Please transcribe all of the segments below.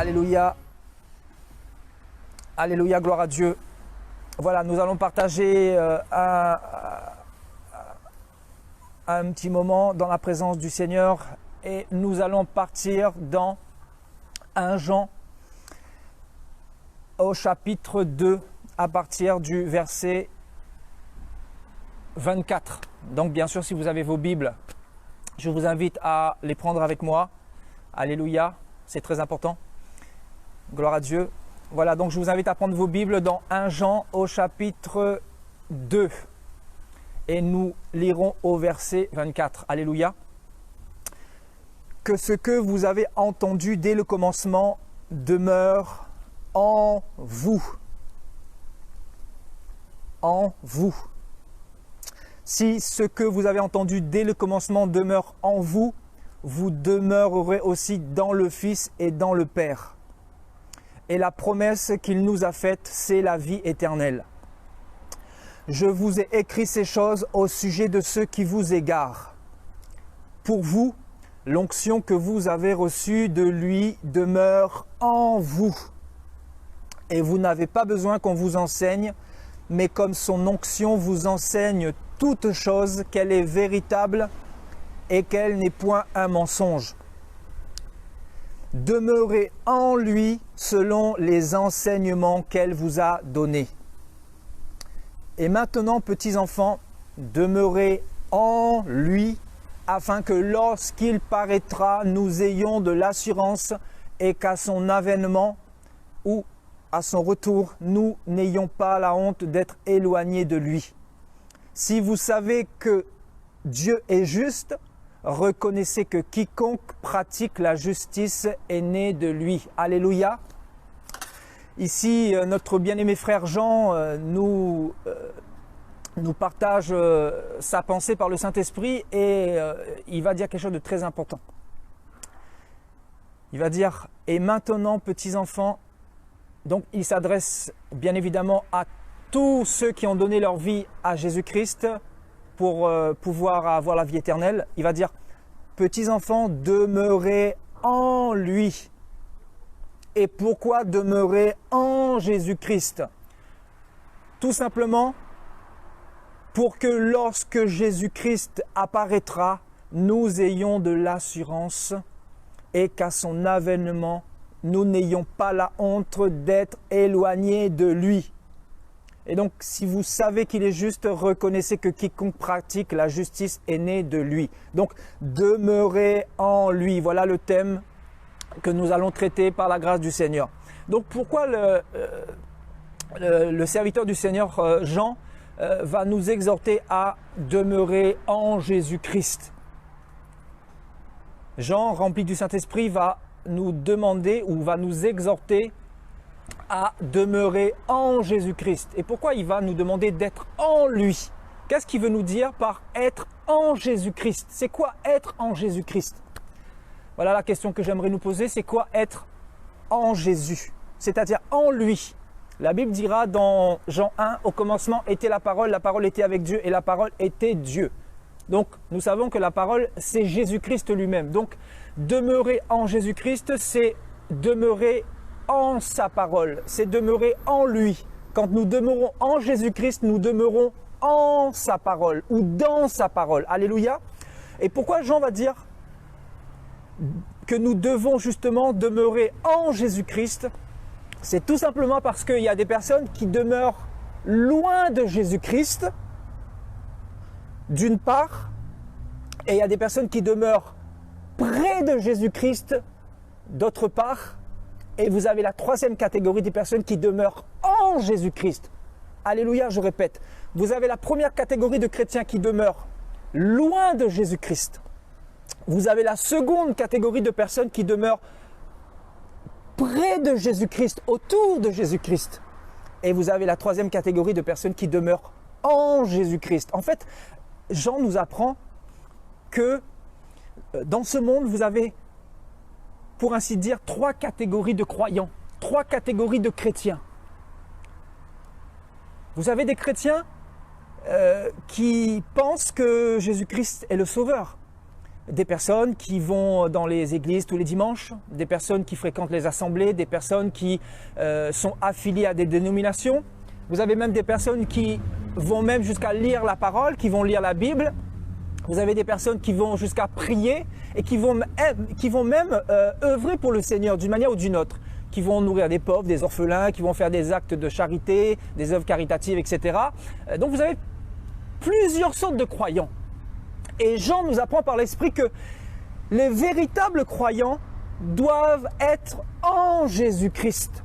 Alléluia. Alléluia, gloire à Dieu. Voilà, nous allons partager un petit moment dans la présence du Seigneur et nous allons partir dans 1 Jean au chapitre 2 à partir du verset 24. Donc bien sûr, si vous avez vos Bibles, je vous invite à les prendre avec moi. Alléluia, c'est très important. Gloire à Dieu. Voilà, donc je vous invite à prendre vos Bibles dans 1 Jean au chapitre 2. Et nous lirons au verset 24. Alléluia. Que ce que vous avez entendu dès le commencement demeure en vous. En vous. Si ce que vous avez entendu dès le commencement demeure en vous, vous demeurerez aussi dans le Fils et dans le Père. Et la promesse qu'il nous a faite, c'est la vie éternelle. Je vous ai écrit ces choses au sujet de ceux qui vous égarent. Pour vous, l'onction que vous avez reçue de lui demeure en vous. Et vous n'avez pas besoin qu'on vous enseigne, mais comme son onction vous enseigne toute chose, qu'elle est véritable et qu'elle n'est point un mensonge. Demeurez en lui selon les enseignements qu'elle vous a donnés. Et maintenant, petits enfants, demeurez en lui afin que lorsqu'il paraîtra, nous ayons de l'assurance et qu'à son avènement ou à son retour, nous n'ayons pas la honte d'être éloignés de lui. Si vous savez que Dieu est juste, reconnaissez que quiconque pratique la justice est né de lui. Alléluia. Ici, notre bien-aimé frère Jean nous partage sa pensée par le Saint-Esprit et il va dire quelque chose de très important. Il va dire « Et maintenant, petits enfants », donc il s'adresse bien évidemment à tous ceux qui ont donné leur vie à Jésus-Christ pour pouvoir avoir la vie éternelle. Il va dire « Petits enfants, demeurez en lui ». Et pourquoi demeurer en Jésus-Christ? Tout simplement pour que lorsque Jésus-Christ apparaîtra, nous ayons de l'assurance et qu'à son avènement, nous n'ayons pas la honte d'être éloignés de lui. Et donc, si vous savez qu'il est juste, reconnaissez que quiconque pratique la justice est né de lui. Donc, demeurez en lui. Voilà le thème que nous allons traiter par la grâce du Seigneur. Donc, pourquoi le serviteur du Seigneur, Jean, va nous exhorter à demeurer en Jésus-Christ? Jean, rempli du Saint-Esprit, va nous demander ou va nous exhorter à demeurer en Jésus-Christ. Et pourquoi il va nous demander d'être en lui? Qu'est-ce qu'il veut nous dire par être en Jésus-Christ? C'est quoi être en Jésus-Christ? Voilà la question que j'aimerais nous poser, c'est quoi être en Jésus? C'est-à-dire en lui. La Bible dira dans Jean 1, au commencement était la parole était avec Dieu et la parole était Dieu. Donc nous savons que la parole c'est Jésus-Christ lui-même. Donc demeurer en Jésus-Christ, c'est demeurer en sa parole, c'est demeurer en lui. Quand nous demeurons en Jésus-Christ, nous demeurons en sa parole ou dans sa parole. Alléluia. Et pourquoi Jean va dire que nous devons justement demeurer en Jésus-Christ? C'est tout simplement parce qu'il y a des personnes qui demeurent loin de Jésus-Christ, d'une part, et il y a des personnes qui demeurent près de Jésus-Christ, d'autre part, et vous avez la troisième catégorie des personnes qui demeurent en Jésus-Christ. Alléluia, je répète. Vous avez la première catégorie de chrétiens qui demeurent loin de Jésus-Christ. Vous avez la seconde catégorie de personnes qui demeurent près de Jésus-Christ, autour de Jésus-Christ. Et vous avez la troisième catégorie de personnes qui demeurent en Jésus-Christ. En fait, Jean nous apprend que dans ce monde, vous avez, pour ainsi dire, trois catégories de croyants, trois catégories de chrétiens. Vous avez des chrétiens qui pensent que Jésus-Christ est le sauveur. des personnes qui vont dans les églises tous les dimanches, des personnes qui fréquentent les assemblées, des personnes qui sont affiliées à des dénominations. Vous avez même des personnes qui vont même jusqu'à lire la parole, qui vont lire la Bible. Vous avez des personnes qui vont jusqu'à prier et qui vont même œuvrer pour le Seigneur d'une manière ou d'une autre, qui vont nourrir des pauvres, des orphelins, qui vont faire des actes de charité, des œuvres caritatives, etc. Donc vous avez plusieurs sortes de croyants. Et Jean nous apprend par l'Esprit que les véritables croyants doivent être en Jésus-Christ.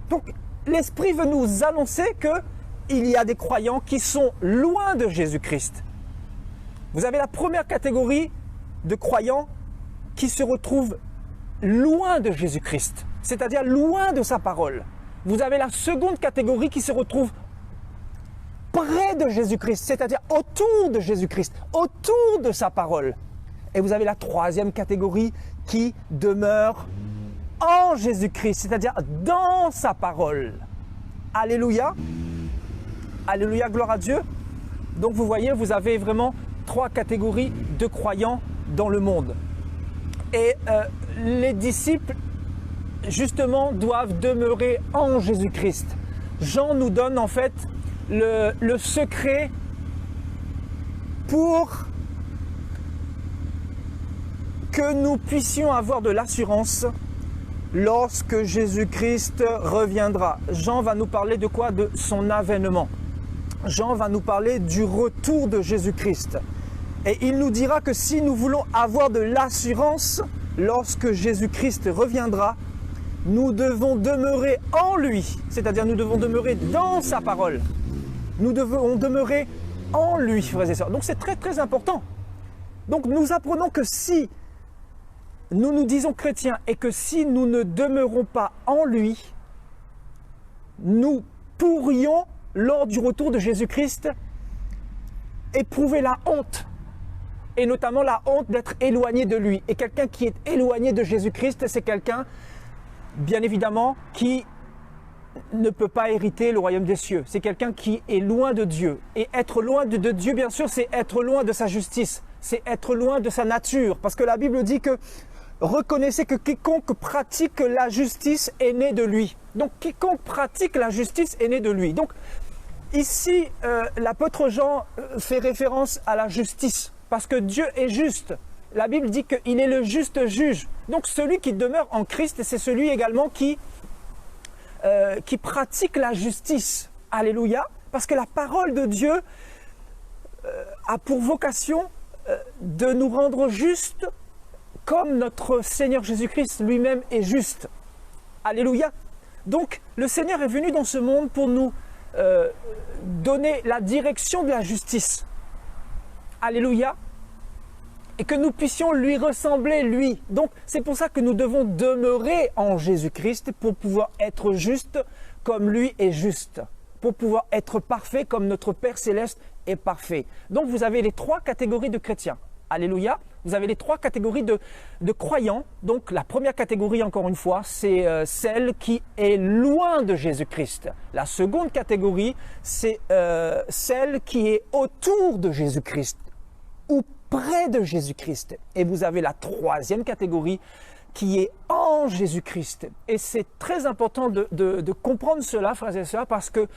Donc l'Esprit veut nous annoncer qu'il y a des croyants qui sont loin de Jésus-Christ. Vous avez la première catégorie de croyants qui se retrouvent loin de Jésus-Christ, c'est-à-dire loin de sa parole. Vous avez la seconde catégorie qui se retrouve près de Jésus-Christ, c'est-à-dire autour de Jésus-Christ, autour de sa parole. Et vous avez la troisième catégorie qui demeure en Jésus-Christ, c'est-à-dire dans sa parole. Alléluia. Alléluia, gloire à Dieu. Donc vous voyez, vous avez vraiment trois catégories de croyants dans le monde. Et les disciples, justement, doivent demeurer en Jésus-Christ. Jean nous donne en fait le secret pour que nous puissions avoir de l'assurance lorsque Jésus-Christ reviendra. Jean va nous parler de quoi? De son avènement. Jean va nous parler du retour de Jésus-Christ. Et il nous dira que si nous voulons avoir de l'assurance lorsque Jésus-Christ reviendra, nous devons demeurer en lui, c'est-à-dire nous devons demeurer dans sa parole. Nous devons demeurer en lui, frères et sœurs. Donc c'est très très important. Donc nous apprenons que si nous nous disons chrétiens et que si nous ne demeurons pas en lui, nous pourrions, lors du retour de Jésus-Christ, éprouver la honte. Et notamment la honte d'être éloigné de lui. Et quelqu'un qui est éloigné de Jésus-Christ, c'est quelqu'un, bien évidemment, qui ne peut pas hériter le royaume des cieux. C'est quelqu'un qui est loin de Dieu. Et être loin de Dieu, bien sûr, c'est être loin de sa justice. C'est être loin de sa nature. Parce que la Bible dit que reconnaissez que quiconque pratique la justice est né de lui. Donc quiconque pratique la justice est né de lui. Donc ici, l'apôtre Jean fait référence à la justice. Parce que Dieu est juste. La Bible dit qu'il est le juste juge. Donc celui qui demeure en Christ, c'est celui également qui pratique la justice. Alléluia. Parce que la parole de Dieu a pour vocation de nous rendre justes comme notre Seigneur Jésus-Christ lui-même est juste. Alléluia. Donc le Seigneur est venu dans ce monde pour nous donner la direction de la justice. Alléluia. Et que nous puissions lui ressembler, lui. Donc, c'est pour ça que nous devons demeurer en Jésus-Christ pour pouvoir être juste comme lui est juste. Pour pouvoir être parfait comme notre Père Céleste est parfait. Donc, vous avez les trois catégories de chrétiens. Alléluia. Vous avez les trois catégories de croyants. Donc, la première catégorie, encore une fois, c'est celle qui est loin de Jésus-Christ. La seconde catégorie, c'est celle qui est autour de Jésus-Christ ou près de Jésus-Christ. Et vous avez la troisième catégorie qui est en Jésus-Christ. Et c'est très important de comprendre cela, frères et sœurs, parce que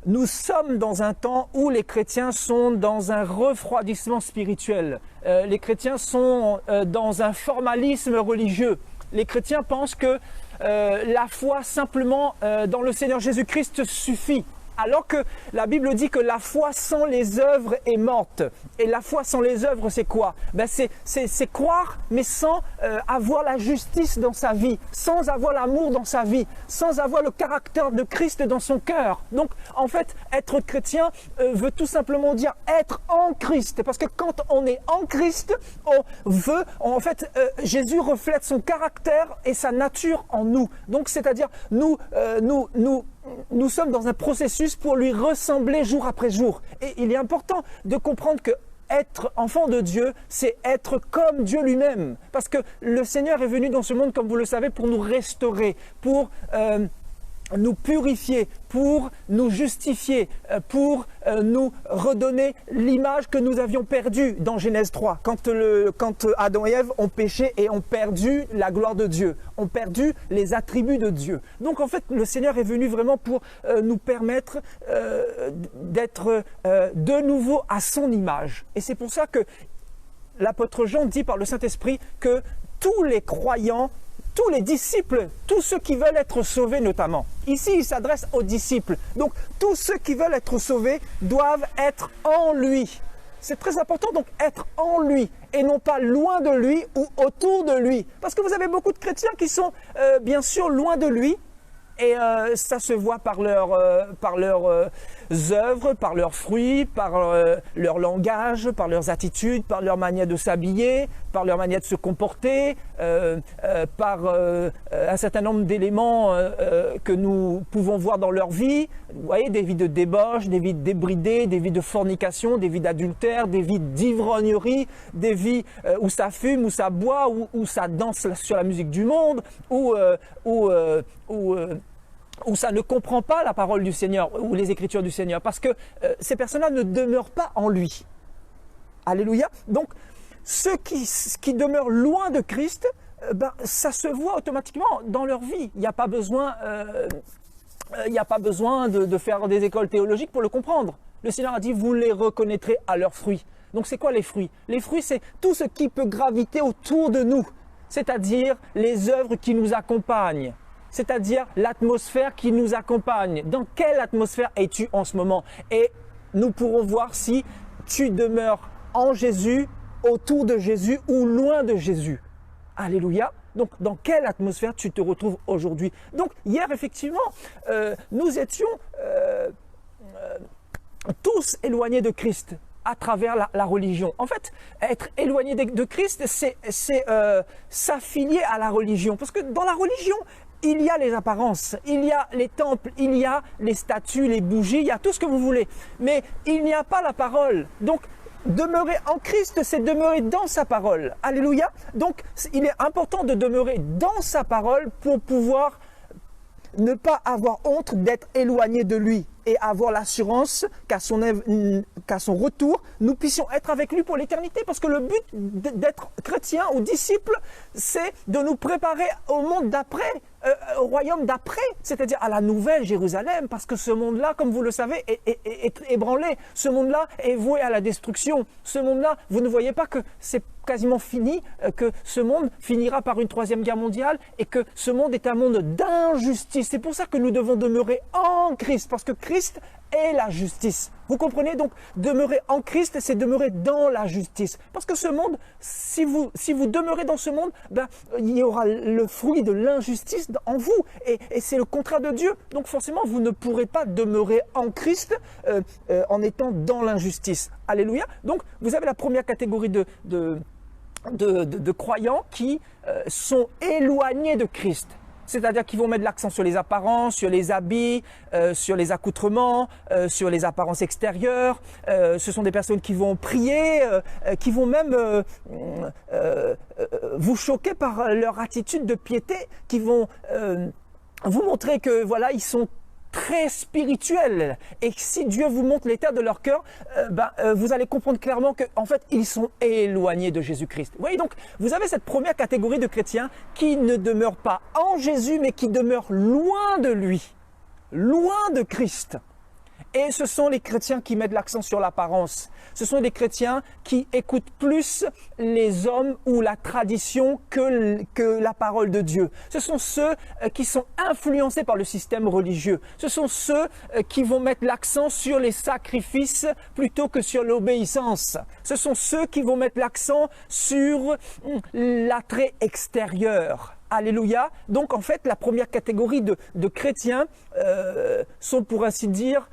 nous sommes dans un temps où les chrétiens sont dans un refroidissement spirituel. Les chrétiens sont dans un formalisme religieux. Les chrétiens pensent que la foi simplement dans le Seigneur Jésus-Christ suffit. Alors que la Bible dit que la foi sans les œuvres est morte. Et la foi sans les œuvres, c'est quoi? C'est croire, mais sans avoir la justice dans sa vie, sans avoir l'amour dans sa vie, sans avoir le caractère de Christ dans son cœur. Donc, en fait, être chrétien veut tout simplement dire être en Christ. Parce que quand on est en Christ, Jésus reflète son caractère et sa nature en nous. Donc, c'est-à-dire, nous sommes dans un processus pour lui ressembler jour après jour. Et il est important de comprendre que être enfant de Dieu, c'est être comme Dieu lui-même. Parce que le Seigneur est venu dans ce monde, comme vous le savez, pour nous restaurer, pour nous purifier, pour nous justifier, pour nous redonner l'image que nous avions perdue dans Genèse 3, quand Adam et Ève ont péché et ont perdu la gloire de Dieu, ont perdu les attributs de Dieu. Donc en fait, le Seigneur est venu vraiment pour nous permettre d'être de nouveau à son image. Et c'est pour ça que l'apôtre Jean dit par le Saint-Esprit que tous les croyants, tous les disciples, tous ceux qui veulent être sauvés notamment. Ici, il s'adresse aux disciples. Donc, tous ceux qui veulent être sauvés doivent être en lui. C'est très important, donc, être en lui et non pas loin de lui ou autour de lui. Parce que vous avez beaucoup de chrétiens qui sont bien sûr loin de lui. Et ça se voit par leurs œuvres, par leurs fruits, par leur langage, par leurs attitudes, par leur manière de s'habiller, par leur manière de se comporter, par un certain nombre d'éléments que nous pouvons voir dans leur vie. Vous voyez, des vies de débauche, des vies débridées, des vies de fornication, des vies d'adultère, des vies d'ivrognerie, des vies où ça fume, où ça boit, où ça danse sur la musique du monde, où ça ne comprend pas la parole du Seigneur ou les Écritures du Seigneur, parce que ces personnes-là ne demeurent pas en lui. Alléluia. Donc, ceux qui demeurent loin de Christ, ça se voit automatiquement dans leur vie. Il n'y a pas besoin, de faire des écoles théologiques pour le comprendre. Le Seigneur a dit, vous les reconnaîtrez à leurs fruits. Donc, c'est quoi les fruits? Les fruits, c'est tout ce qui peut graviter autour de nous, c'est-à-dire les œuvres qui nous accompagnent. C'est-à-dire l'atmosphère qui nous accompagne. Dans quelle atmosphère es-tu en ce moment? Et nous pourrons voir si tu demeures en Jésus, autour de Jésus ou loin de Jésus. Alléluia. Donc, dans quelle atmosphère tu te retrouves aujourd'hui? Donc, hier, effectivement, nous étions tous éloignés de Christ à travers la religion. En fait, être éloigné de Christ, c'est s'affilier à la religion. Parce que dans la religion, il y a les apparences, il y a les temples, il y a les statues, les bougies, il y a tout ce que vous voulez. Mais il n'y a pas la parole. Donc, demeurer en Christ, c'est demeurer dans sa parole. Alléluia. Donc, il est important de demeurer dans sa parole pour pouvoir ne pas avoir honte d'être éloigné de lui et avoir l'assurance qu'à son retour, nous puissions être avec lui pour l'éternité. Parce que le but d'être chrétien ou disciple, c'est de nous préparer au monde d'après, au royaume d'après, c'est-à-dire à la nouvelle Jérusalem, parce que ce monde-là, comme vous le savez, est ébranlé. Ce monde-là est voué à la destruction. Ce monde-là, vous ne voyez pas que c'est quasiment fini, que ce monde finira par une troisième guerre mondiale et que ce monde est un monde d'injustice. C'est pour ça que nous devons demeurer en Christ, parce que Christ est la justice. Vous comprenez? Donc, demeurer en Christ, c'est demeurer dans la justice. Parce que ce monde, si vous demeurez dans ce monde, il y aura le fruit de l'injustice en vous. Et c'est le contraire de Dieu. Donc, forcément, vous ne pourrez pas demeurer en Christ en étant dans l'injustice. Alléluia. Donc, vous avez la première catégorie de croyants qui sont éloignés de Christ. C'est-à-dire qu'ils vont mettre l'accent sur les apparences, sur les habits, sur les accoutrements, sur les apparences extérieures. Ce sont des personnes qui vont prier, qui vont même vous choquer par leur attitude de piété, qui vont vous montrer que voilà, ils sont très spirituels, et si Dieu vous montre l'état de leur cœur, vous allez comprendre clairement que en fait ils sont éloignés de Jésus-Christ. Vous voyez, donc vous avez cette première catégorie de chrétiens qui ne demeurent pas en Jésus, mais qui demeurent loin de lui, loin de Christ. Et ce sont les chrétiens qui mettent l'accent sur l'apparence. Ce sont des chrétiens qui écoutent plus les hommes ou la tradition que la parole de Dieu. Ce sont ceux qui sont influencés par le système religieux. Ce sont ceux qui vont mettre l'accent sur les sacrifices plutôt que sur l'obéissance. Ce sont ceux qui vont mettre l'accent sur l'attrait extérieur. Alléluia. Donc en fait, la première catégorie de chrétiens sont, pour ainsi dire,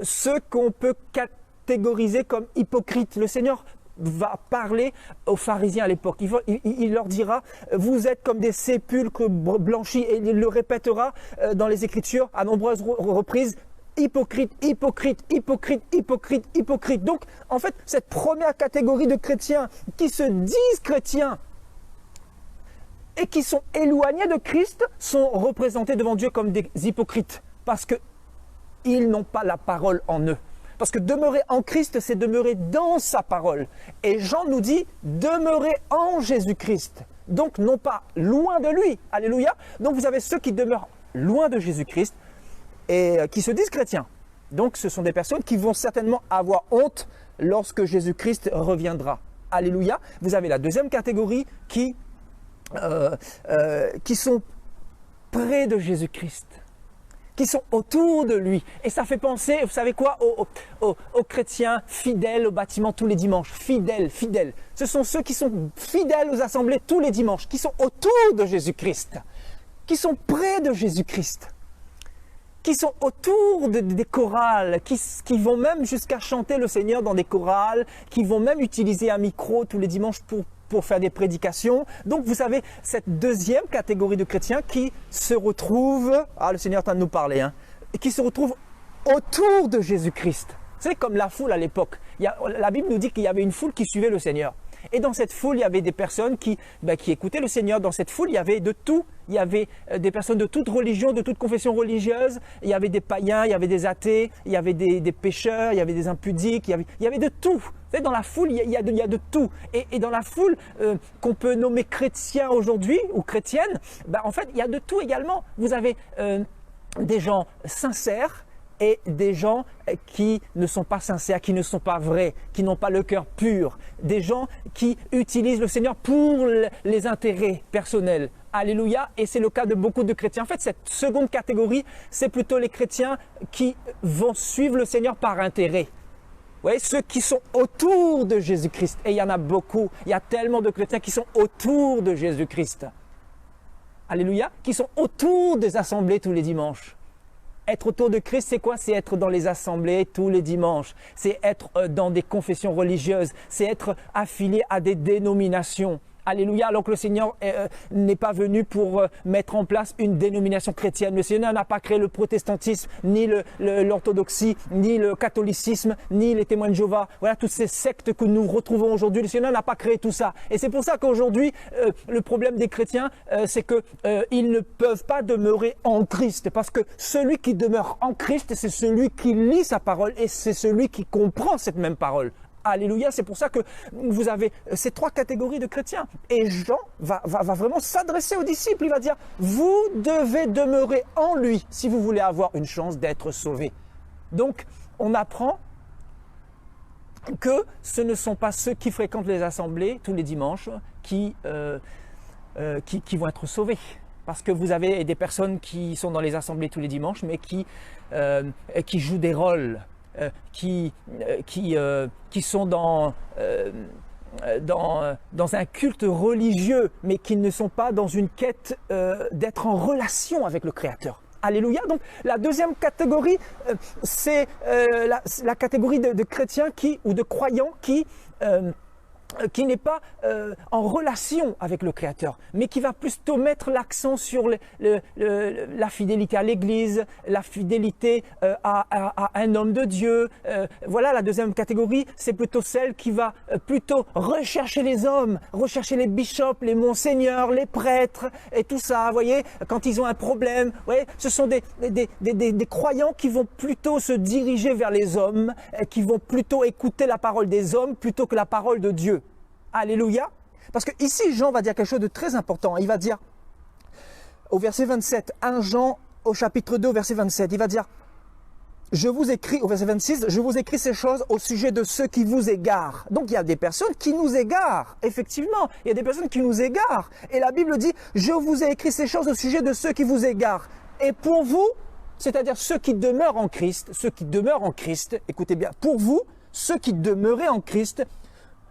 ceux qu'on peut catégoriser comme hypocrites. Le Seigneur va parler aux pharisiens à l'époque. Il leur dira, vous êtes comme des sépulcres blanchis, et il le répétera dans les Écritures à nombreuses reprises. Hypocrite, hypocrite, hypocrite, hypocrite, hypocrite. Donc, en fait, cette première catégorie de chrétiens qui se disent chrétiens et qui sont éloignés de Christ sont représentés devant Dieu comme des hypocrites. parce qu'ils n'ont pas la parole en eux. Parce que demeurer en Christ, c'est demeurer dans sa parole. Et Jean nous dit, demeurer en Jésus-Christ. Donc, non pas loin de lui. Alléluia. Donc, vous avez ceux qui demeurent loin de Jésus-Christ et qui se disent chrétiens. Donc, ce sont des personnes qui vont certainement avoir honte lorsque Jésus-Christ reviendra. Alléluia. Vous avez la deuxième catégorie qui sont près de Jésus-Christ, qui sont autour de lui. Et ça fait penser, vous savez quoi, aux chrétiens fidèles au bâtiment tous les dimanches. Fidèles. Ce sont ceux qui sont fidèles aux assemblées tous les dimanches, qui sont autour de Jésus-Christ, qui sont près de Jésus-Christ, qui sont autour des chorales, qui vont même jusqu'à chanter le Seigneur dans des chorales, qui vont même utiliser un micro tous les dimanches pour faire des prédications. Donc vous savez, cette deuxième catégorie de chrétiens qui se retrouvent, le Seigneur est en train de nous parler, qui se retrouvent autour de Jésus-Christ. C'est comme la foule à l'époque. La Bible nous dit qu'il y avait une foule qui suivait le Seigneur. Et dans cette foule, il y avait des personnes qui écoutaient le Seigneur. Dans cette foule, il y avait de tout. Il y avait des personnes de toute religion, de toute confession religieuse. Il y avait des païens, il y avait des athées, il y avait des pécheurs, il y avait des impudiques, il y avait de tout. Vous savez, dans la foule, il y a de tout. Et dans la foule qu'on peut nommer chrétien aujourd'hui ou chrétienne, en fait, il y a de tout également. Vous avez des gens sincères et des gens qui ne sont pas sincères, qui ne sont pas vrais, qui n'ont pas le cœur pur, des gens qui utilisent le Seigneur pour les intérêts personnels. Alléluia, et c'est le cas de beaucoup de chrétiens. En fait, cette seconde catégorie, c'est plutôt les chrétiens qui vont suivre le Seigneur par intérêt. Vous voyez, ceux qui sont autour de Jésus-Christ, et il y en a beaucoup, il y a tellement de chrétiens qui sont autour de Jésus-Christ. Alléluia, qui sont autour des assemblées tous les dimanches. Être autour de Christ, c'est quoi? C'est être dans les assemblées tous les dimanches. C'est être dans des confessions religieuses. C'est être affilié à des dénominations. Alléluia, alors que le Seigneur n'est pas venu pour mettre en place une dénomination chrétienne. Le Seigneur n'a pas créé le protestantisme, ni l'orthodoxie, ni le catholicisme, ni les témoins de Jéhovah. Voilà, toutes ces sectes que nous retrouvons aujourd'hui. Le Seigneur n'a pas créé tout ça. Et c'est pour ça qu'aujourd'hui, le problème des chrétiens, c'est qu'ils ne peuvent pas demeurer en Christ. Parce que celui qui demeure en Christ, c'est celui qui lit sa parole et c'est celui qui comprend cette même parole. Alléluia, c'est pour ça que vous avez ces trois catégories de chrétiens. Et Jean va vraiment s'adresser aux disciples. Il va dire, vous devez demeurer en lui si vous voulez avoir une chance d'être sauvés. Donc, on apprend que ce ne sont pas ceux qui fréquentent les assemblées tous les dimanches qui vont être sauvés. Parce que vous avez des personnes qui sont dans les assemblées tous les dimanches, mais qui jouent des rôles. Qui sont dans un culte religieux, mais qui ne sont pas dans une quête d'être en relation avec le Créateur. Alléluia. Donc la deuxième catégorie, c'est la catégorie de chrétiens ou de croyants qui n'est pas en relation avec le Créateur, mais qui va plutôt mettre l'accent sur la fidélité à l'Église, la fidélité à un homme de Dieu. Voilà, la deuxième catégorie, c'est plutôt celle qui va plutôt rechercher les hommes, rechercher les bishops, les monseigneurs, les prêtres et tout ça, vous voyez, quand ils ont un problème. Vous voyez, ce sont des croyants qui vont plutôt se diriger vers les hommes, qui vont plutôt écouter la parole des hommes plutôt que la parole de Dieu. Alléluia. Parce que ici, Jean va dire quelque chose de très important. Il va dire, au verset 27, 1 Jean au chapitre 2, au verset 27, il va dire, je vous écris, au verset 26, je vous écris ces choses au sujet de ceux qui vous égarent. Donc il y a des personnes qui nous égarent, effectivement. Il y a des personnes qui nous égarent. Et la Bible dit, je vous ai écrit ces choses au sujet de ceux qui vous égarent. Et pour vous, c'est-à-dire ceux qui demeurent en Christ, écoutez bien, pour vous, ceux qui demeurez en Christ,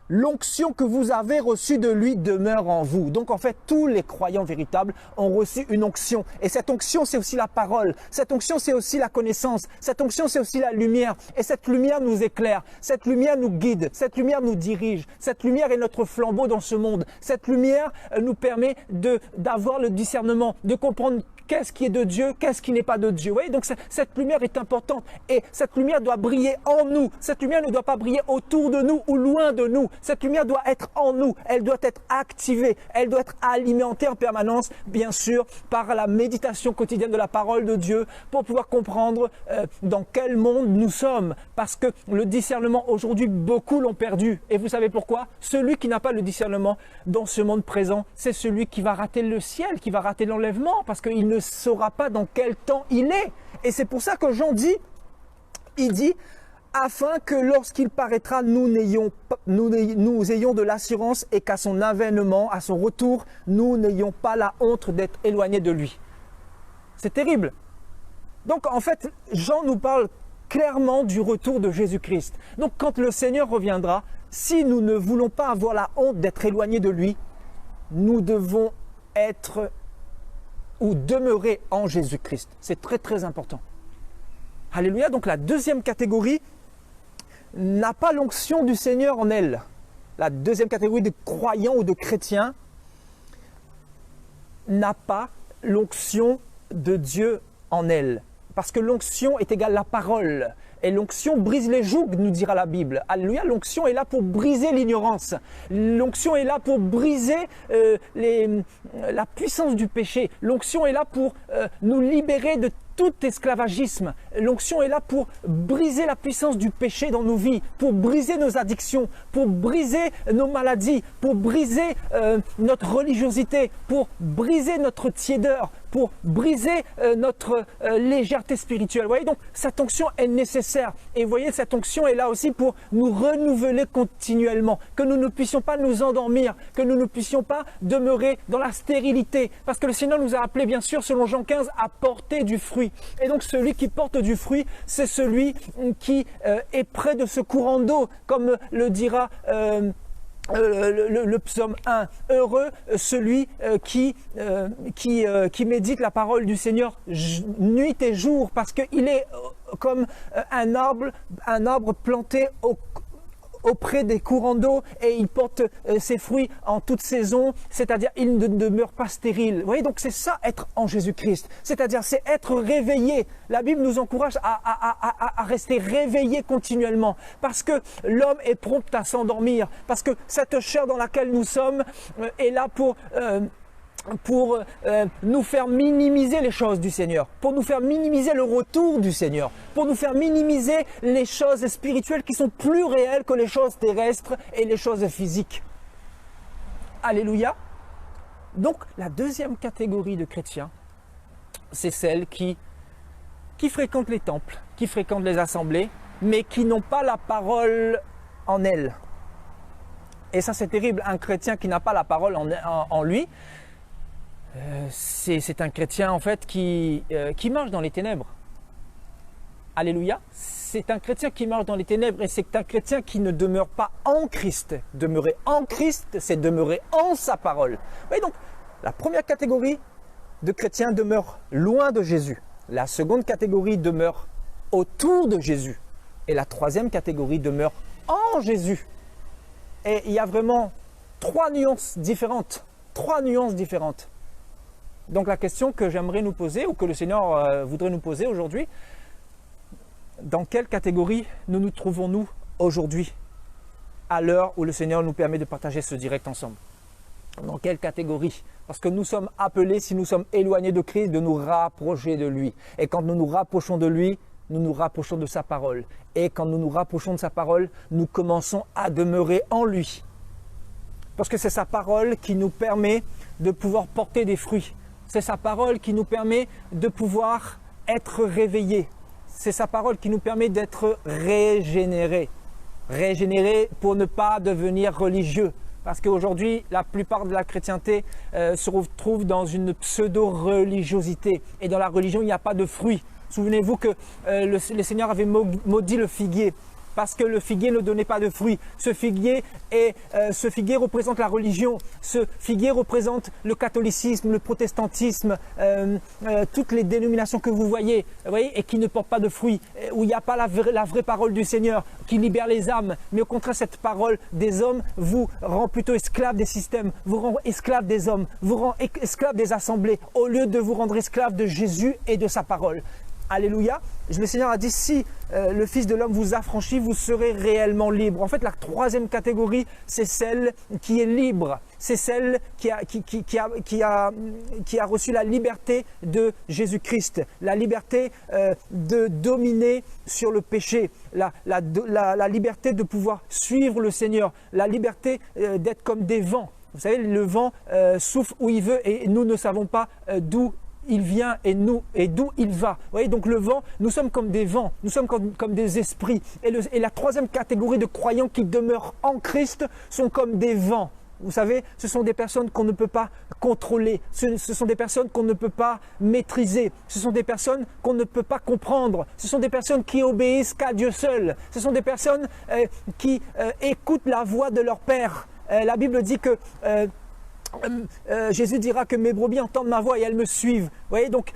l'onction que vous avez reçue de lui demeure en vous. Donc en fait, tous les croyants véritables ont reçu une onction. Et cette onction, c'est aussi la parole. Cette onction, c'est aussi la connaissance. Cette onction, c'est aussi la lumière. Et cette lumière nous éclaire. Cette lumière nous guide. Cette lumière nous dirige. Cette lumière est notre flambeau dans ce monde. Cette lumière nous permet d'avoir le discernement, de comprendre qu'est-ce qui est de Dieu, qu'est-ce qui n'est pas de Dieu. Vous voyez, donc cette lumière est importante et cette lumière doit briller en nous. Cette lumière ne doit pas briller autour de nous ou loin de nous. Cette lumière doit être en nous, elle doit être activée, elle doit être alimentée en permanence, bien sûr, par la méditation quotidienne de la parole de Dieu pour pouvoir comprendre dans quel monde nous sommes. Parce que le discernement, aujourd'hui, beaucoup l'ont perdu. Et vous savez pourquoi? Celui qui n'a pas le discernement dans ce monde présent, c'est celui qui va rater le ciel, qui va rater l'enlèvement, parce qu'il ne saura pas dans quel temps il est. Et c'est pour ça que Jean dit, il dit, afin que lorsqu'il paraîtra, nous ayons de l'assurance et qu'à son avènement, à son retour, nous n'ayons pas la honte d'être éloignés de lui. C'est terrible. Donc en fait, Jean nous parle clairement du retour de Jésus-Christ. Donc quand le Seigneur reviendra, si nous ne voulons pas avoir la honte d'être éloignés de lui, nous devons être ou demeurer en Jésus-Christ. C'est très très important. Alléluia. Donc la deuxième catégorie n'a pas l'onction du Seigneur en elle. La deuxième catégorie de croyants ou de chrétiens n'a pas l'onction de Dieu en elle. Parce que l'onction est égale à la parole. Et l'onction brise les jougs, nous dira la Bible. Alléluia, l'onction est là pour briser l'ignorance. L'onction est là pour briser la puissance du péché. L'onction est là pour nous libérer de tout esclavagisme. L'onction est là pour briser la puissance du péché dans nos vies, pour briser nos addictions, pour briser nos maladies, pour briser notre religiosité, pour briser notre tiédeur, pour briser notre légèreté spirituelle. Vous voyez, donc cette onction est nécessaire. Et vous voyez, cette onction est là aussi pour nous renouveler continuellement, que nous ne puissions pas nous endormir, que nous ne puissions pas demeurer dans la stérilité. Parce que le Seigneur nous a appelés, bien sûr, selon Jean 15, à porter du fruit. Et donc celui qui porte du fruit, c'est celui qui est près de ce courant d'eau, comme le dira le psaume 1. Heureux celui qui médite la parole du Seigneur nuit et jour, parce qu'il est comme un arbre planté auprès des courants d'eau et il porte ses fruits en toute saison, c'est-à-dire il ne demeure pas stérile. Vous voyez, donc c'est ça être en Jésus-Christ, c'est-à-dire c'est être réveillé. La Bible nous encourage à rester réveillé continuellement parce que l'homme est prompt à s'endormir, parce que cette chair dans laquelle nous sommes est là pour nous faire minimiser les choses du Seigneur, pour nous faire minimiser le retour du Seigneur, pour nous faire minimiser les choses spirituelles qui sont plus réelles que les choses terrestres et les choses physiques. Alléluia. Donc la deuxième catégorie de chrétiens, c'est celle qui fréquentent les temples, qui fréquentent les assemblées, mais qui n'ont pas la parole en elles. Et ça c'est terrible, un chrétien qui n'a pas la parole en lui, c'est un chrétien en fait qui marche dans les ténèbres. Alléluia. C'est un chrétien qui marche dans les ténèbres et c'est un chrétien qui ne demeure pas en Christ. Demeurer en Christ, c'est demeurer en sa parole. Vous voyez, donc, la première catégorie de chrétiens demeure loin de Jésus. La seconde catégorie demeure autour de Jésus. Et la troisième catégorie demeure en Jésus. Et il y a vraiment trois nuances différentes. Donc la question que j'aimerais nous poser, ou que le Seigneur voudrait nous poser aujourd'hui, dans quelle catégorie nous trouvons-nous aujourd'hui, à l'heure où le Seigneur nous permet de partager ce direct ensemble? Dans quelle catégorie? Parce que nous sommes appelés, si nous sommes éloignés de Christ, de nous rapprocher de lui. Et quand nous nous rapprochons de lui, nous nous rapprochons de sa parole. Et quand nous nous rapprochons de sa parole, nous commençons à demeurer en lui. Parce que c'est sa parole qui nous permet de pouvoir porter des fruits. C'est sa parole qui nous permet de pouvoir être réveillés. C'est sa parole qui nous permet d'être régénérés. Régénérés pour ne pas devenir religieux. Parce qu'aujourd'hui, la plupart de la chrétienté se retrouve dans une pseudo-religiosité. Et dans la religion, il n'y a pas de fruits. Souvenez-vous que le Seigneur avait maudit le figuier. parce que le figuier ne donnait pas de fruits. Ce figuier représente la religion. Ce figuier représente le catholicisme, le protestantisme, toutes les dénominations que vous voyez et qui ne portent pas de fruits, où il n'y a pas la vraie parole du Seigneur qui libère les âmes. Mais au contraire, cette parole des hommes vous rend plutôt esclave des systèmes, vous rend esclave des hommes, vous rend esclave des assemblées, au lieu de vous rendre esclave de Jésus et de sa parole. Alléluia. Le Seigneur a dit, si le Fils de l'homme vous affranchit, vous serez réellement libre. En fait, la troisième catégorie, c'est celle qui est libre. C'est celle qui a reçu la liberté de Jésus-Christ, la liberté de dominer sur le péché, la liberté de pouvoir suivre le Seigneur, la liberté d'être comme des vents. Vous savez, le vent souffle où il veut et nous ne savons pas d'où il vient et d'où il va. Vous voyez, donc le vent, nous sommes comme des vents, nous sommes comme des esprits. Et la troisième catégorie de croyants qui demeurent en Christ sont comme des vents. Vous savez, ce sont des personnes qu'on ne peut pas contrôler, ce sont des personnes qu'on ne peut pas maîtriser, ce sont des personnes qu'on ne peut pas comprendre, ce sont des personnes qui obéissent qu'à Dieu seul, ce sont des personnes qui écoutent la voix de leur Père. La Bible dit que Jésus dira que mes brebis entendent ma voix et elles me suivent. Vous voyez, donc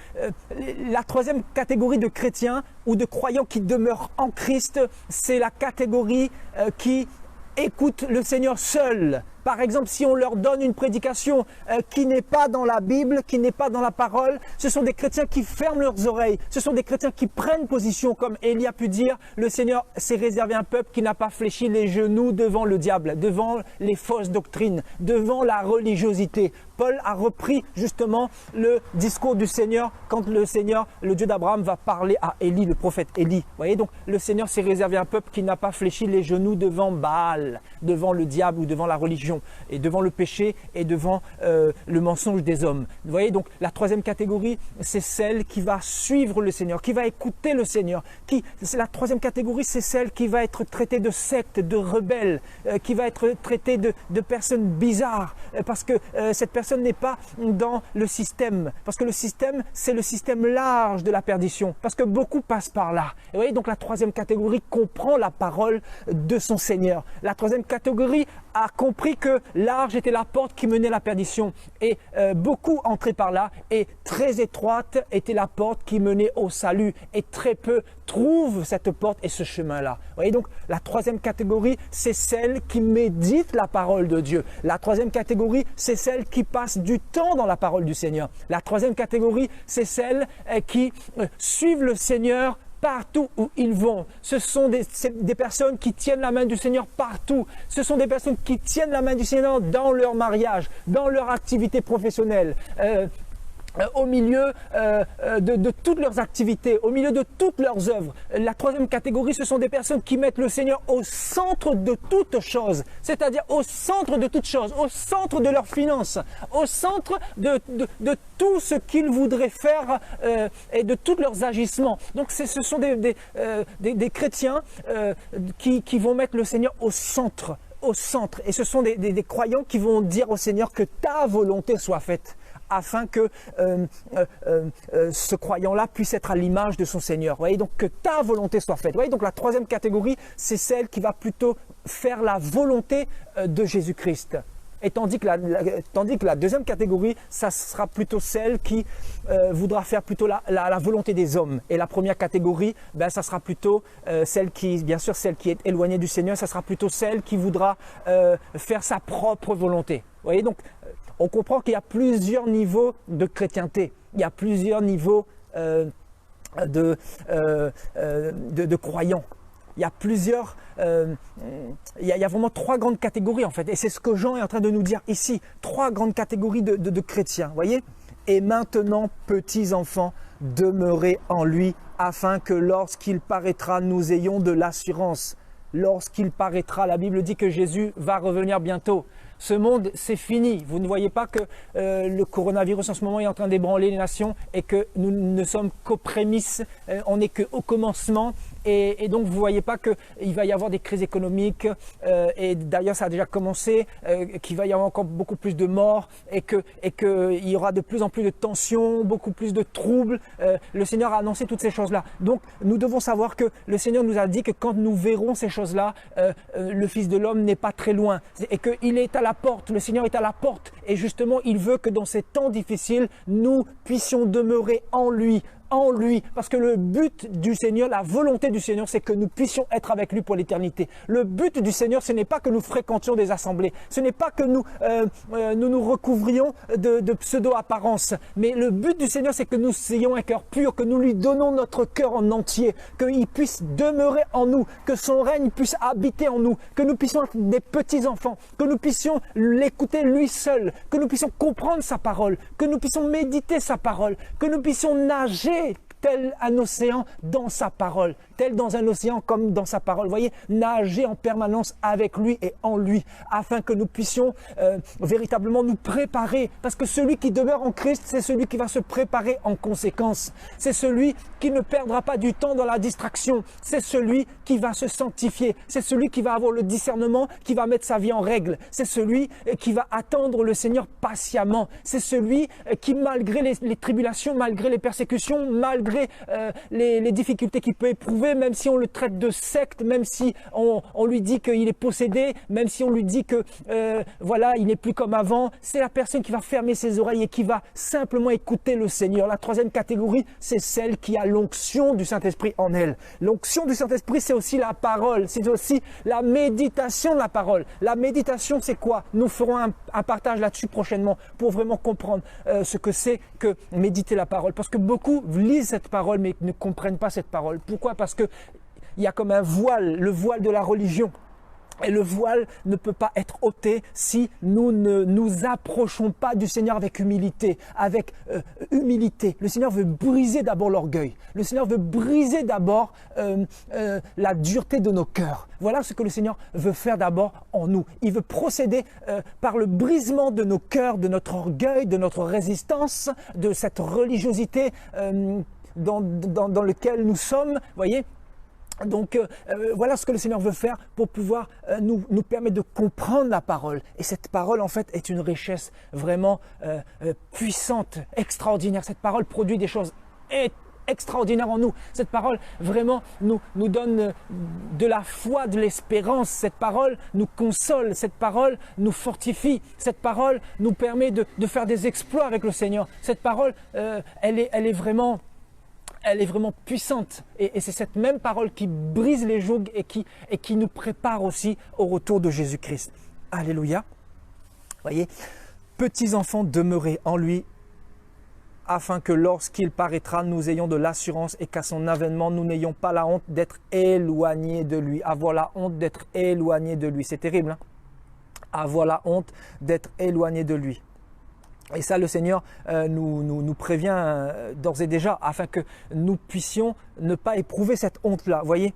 la troisième catégorie de chrétiens ou de croyants qui demeurent en Christ, c'est la catégorie qui écoute le Seigneur seul. Par exemple, si on leur donne une prédication qui n'est pas dans la Bible, qui n'est pas dans la parole, ce sont des chrétiens qui ferment leurs oreilles, ce sont des chrétiens qui prennent position, comme Élie a pu dire, le Seigneur s'est réservé un peuple qui n'a pas fléchi les genoux devant le diable, devant les fausses doctrines, devant la religiosité. Paul a repris justement le discours du Seigneur quand le Seigneur, le Dieu d'Abraham, va parler à Élie, le prophète Élie. Vous voyez, donc le Seigneur s'est réservé un peuple qui n'a pas fléchi les genoux devant Baal, devant le diable ou devant la religion, et devant le péché et devant le mensonge des hommes. Vous voyez, donc la troisième catégorie, c'est celle qui va suivre le Seigneur, qui va écouter le Seigneur. La troisième catégorie, c'est celle qui va être traitée de secte, de rebelle, qui va être traitée de personnes bizarres, parce que cette personne n'est pas dans le système, parce que le système, c'est le système large de la perdition, parce que beaucoup passent par là. Et vous voyez, donc la troisième catégorie comprend la parole de son Seigneur. La troisième catégorie a compris que large était la porte qui menait à la perdition et beaucoup entraient par là, et très étroite était la porte qui menait au salut, et très peu trouvent cette porte et ce chemin-là. Vous voyez, donc la troisième catégorie, c'est celle qui médite la parole de Dieu. La troisième catégorie, c'est celle qui passe du temps dans la parole du Seigneur. La troisième catégorie, c'est celle qui suivent le Seigneur partout où ils vont. Ce sont des personnes qui tiennent la main du Seigneur partout. Ce sont des personnes qui tiennent la main du Seigneur dans leur mariage, dans leur activité professionnelle, au milieu de toutes leurs activités, au milieu de toutes leurs œuvres. La troisième catégorie, ce sont des personnes qui mettent le Seigneur au centre de toutes choses, c'est-à-dire au centre de toutes choses, au centre de leurs finances, au centre de tout ce qu'ils voudraient faire et de tous leurs agissements. Donc ce sont des chrétiens qui vont mettre le Seigneur au centre. Et ce sont des croyants qui vont dire au Seigneur que ta volonté soit faite, afin que ce croyant-là puisse être à l'image de son Seigneur. Vous voyez, donc que ta volonté soit faite. Vous voyez, donc la troisième catégorie, c'est celle qui va plutôt faire la volonté de Jésus-Christ. Et tandis que la deuxième catégorie, ça sera plutôt celle qui voudra faire plutôt la volonté des hommes. Et la première catégorie, ça sera plutôt celle qui est éloignée du Seigneur, ça sera plutôt celle qui voudra faire sa propre volonté. Vous voyez, donc on comprend qu'il y a plusieurs niveaux de chrétienté, il y a plusieurs niveaux de croyants. Il y a il y a vraiment trois grandes catégories en fait. Et c'est ce que Jean est en train de nous dire ici. Trois grandes catégories de chrétiens, voyez. Et maintenant, petits enfants, demeurez en lui, afin que lorsqu'il paraîtra, nous ayons de l'assurance. Lorsqu'il paraîtra, la Bible dit que Jésus va revenir bientôt. Ce monde, c'est fini. Vous ne voyez pas que le coronavirus en ce moment est en train d'ébranler les nations et que nous ne sommes qu'aux prémices, on n'est qu'au commencement. Et donc, vous ne voyez pas qu'il va y avoir des crises économiques, et d'ailleurs, ça a déjà commencé, qu'il va y avoir encore beaucoup plus de morts et qu'il y aura de plus en plus de tensions, beaucoup plus de troubles. Le Seigneur a annoncé toutes ces choses-là. Donc, nous devons savoir que le Seigneur nous a dit que quand nous verrons ces choses-là, le Fils de l'homme n'est pas très loin et qu'il est à la porte, le Seigneur est à la porte. Et justement, il veut que dans ces temps difficiles, nous puissions demeurer en lui, parce que le but du Seigneur, la volonté du Seigneur, c'est que nous puissions être avec lui pour l'éternité. Le but du Seigneur, ce n'est pas que nous fréquentions des assemblées, ce n'est pas que nous recouvrions de pseudo-apparences, mais le but du Seigneur, c'est que nous ayons un cœur pur, que nous lui donnons notre cœur en entier, qu'il puisse demeurer en nous, que son règne puisse habiter en nous, que nous puissions être des petits-enfants, que nous puissions l'écouter lui seul, que nous puissions comprendre sa parole, que nous puissions méditer sa parole, que nous puissions nager tel un océan dans sa parole, tel dans un océan comme dans sa parole. Vous voyez, nager en permanence avec lui et en lui, afin que nous puissions véritablement nous préparer. Parce que celui qui demeure en Christ, c'est celui qui va se préparer en conséquence. C'est celui qui ne perdra pas du temps dans la distraction. C'est celui qui va se sanctifier. C'est celui qui va avoir le discernement, qui va mettre sa vie en règle. C'est celui qui va attendre le Seigneur patiemment. C'est celui qui, malgré les tribulations, malgré les persécutions, malgré les difficultés qu'il peut éprouver, même si on le traite de secte, même si on lui dit qu'il est possédé, même si on lui dit que voilà, il n'est plus comme avant, c'est la personne qui va fermer ses oreilles et qui va simplement écouter le Seigneur. La troisième catégorie, c'est celle qui a l'onction du Saint-Esprit en elle. L'onction du Saint-Esprit, c'est aussi la parole, c'est aussi la méditation de la parole. La méditation, c'est quoi? Nous ferons un partage là-dessus prochainement pour vraiment comprendre ce que c'est que méditer la parole. Parce que beaucoup lisent cette parole mais ne comprennent pas cette parole. Pourquoi? Parce qu'il y a comme un voile, le voile de la religion. Et le voile ne peut pas être ôté si nous ne nous approchons pas du Seigneur avec humilité, Le Seigneur veut briser d'abord l'orgueil. Le Seigneur veut briser d'abord la dureté de nos cœurs. Voilà ce que le Seigneur veut faire d'abord en nous. Il veut procéder par le brisement de nos cœurs, de notre orgueil, de notre résistance, de cette religiosité dans lequel nous sommes, voyez. Donc voilà ce que le Seigneur veut faire pour pouvoir nous permettre de comprendre la parole. Et cette parole en fait est une richesse vraiment puissante, extraordinaire. Cette parole produit des choses extraordinaires en nous. Cette parole vraiment nous donne de la foi, de l'espérance. Cette parole nous console, cette parole nous fortifie. Cette parole nous permet de faire des exploits avec le Seigneur. Cette parole, elle est vraiment puissante et c'est cette même parole qui brise les jougs et qui nous prépare aussi au retour de Jésus-Christ. Alléluia. Voyez, petits enfants, demeurez en lui afin que lorsqu'il paraîtra, nous ayons de l'assurance et qu'à son avènement, nous n'ayons pas la honte d'être éloignés de lui. Avoir la honte d'être éloignés de lui. C'est terrible, hein? Avoir la honte d'être éloignés de lui. Et ça, le Seigneur nous prévient d'ores et déjà, afin que nous puissions ne pas éprouver cette honte-là, voyez.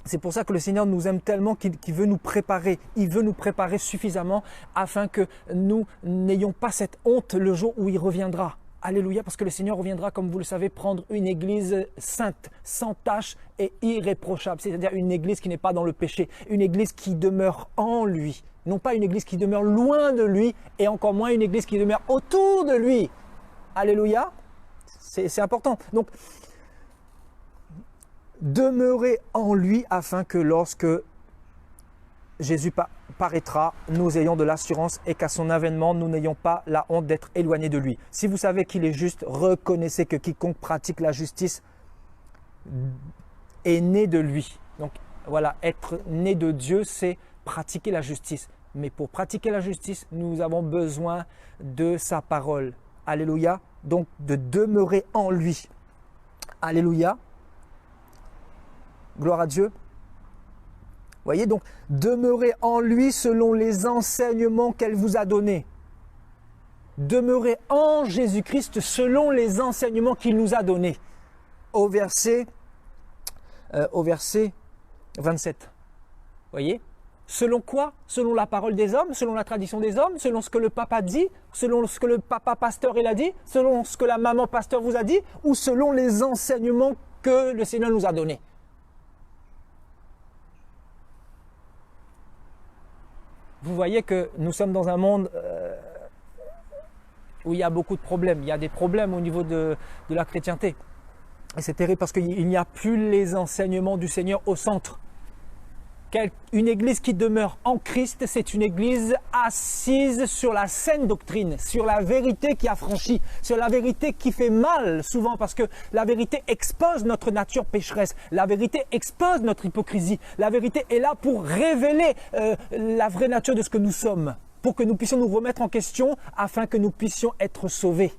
C'est pour ça que le Seigneur nous aime tellement qu'il veut nous préparer. Il veut nous préparer suffisamment afin que nous n'ayons pas cette honte le jour où il reviendra. Alléluia, parce que le Seigneur reviendra, comme vous le savez, prendre une église sainte, sans tache et irréprochable. C'est-à-dire une église qui n'est pas dans le péché, une église qui demeure en lui. Non pas une église qui demeure loin de lui et encore moins une église qui demeure autour de lui. Alléluia, c'est important. Donc, demeurez en lui afin que lorsque Jésus paraîtra, nous ayons de l'assurance et qu'à son avènement, nous n'ayons pas la honte d'être éloignés de lui. Si vous savez qu'il est juste, reconnaissez que quiconque pratique la justice est né de lui. Donc voilà, être né de Dieu, c'est pratiquer la justice. Mais pour pratiquer la justice, nous avons besoin de sa parole. Alléluia. Donc de demeurer en lui. Alléluia. Gloire à Dieu. Voyez, donc demeurez en lui selon les enseignements qu'elle vous a donnés. Demeurez en Jésus-Christ selon les enseignements qu'il nous a donnés. Au verset 27. Voyez, Selon quoi? Selon la parole des hommes, selon la tradition des hommes, selon ce que le papa dit, selon ce que le papa pasteur il a dit, selon ce que la maman pasteur vous a dit, ou selon les enseignements que le Seigneur nous a donnés. Vous voyez que nous sommes dans un monde où il y a beaucoup de problèmes. Il y a des problèmes au niveau de la chrétienté. Et c'est terrible parce qu'il n'y a plus les enseignements du Seigneur au centre. Une église qui demeure en Christ, c'est une église assise sur la saine doctrine, sur la vérité qui affranchit, sur la vérité qui fait mal souvent parce que la vérité expose notre nature pécheresse, la vérité expose notre hypocrisie, la vérité est là pour révéler la vraie nature de ce que nous sommes, pour que nous puissions nous remettre en question afin que nous puissions être sauvés.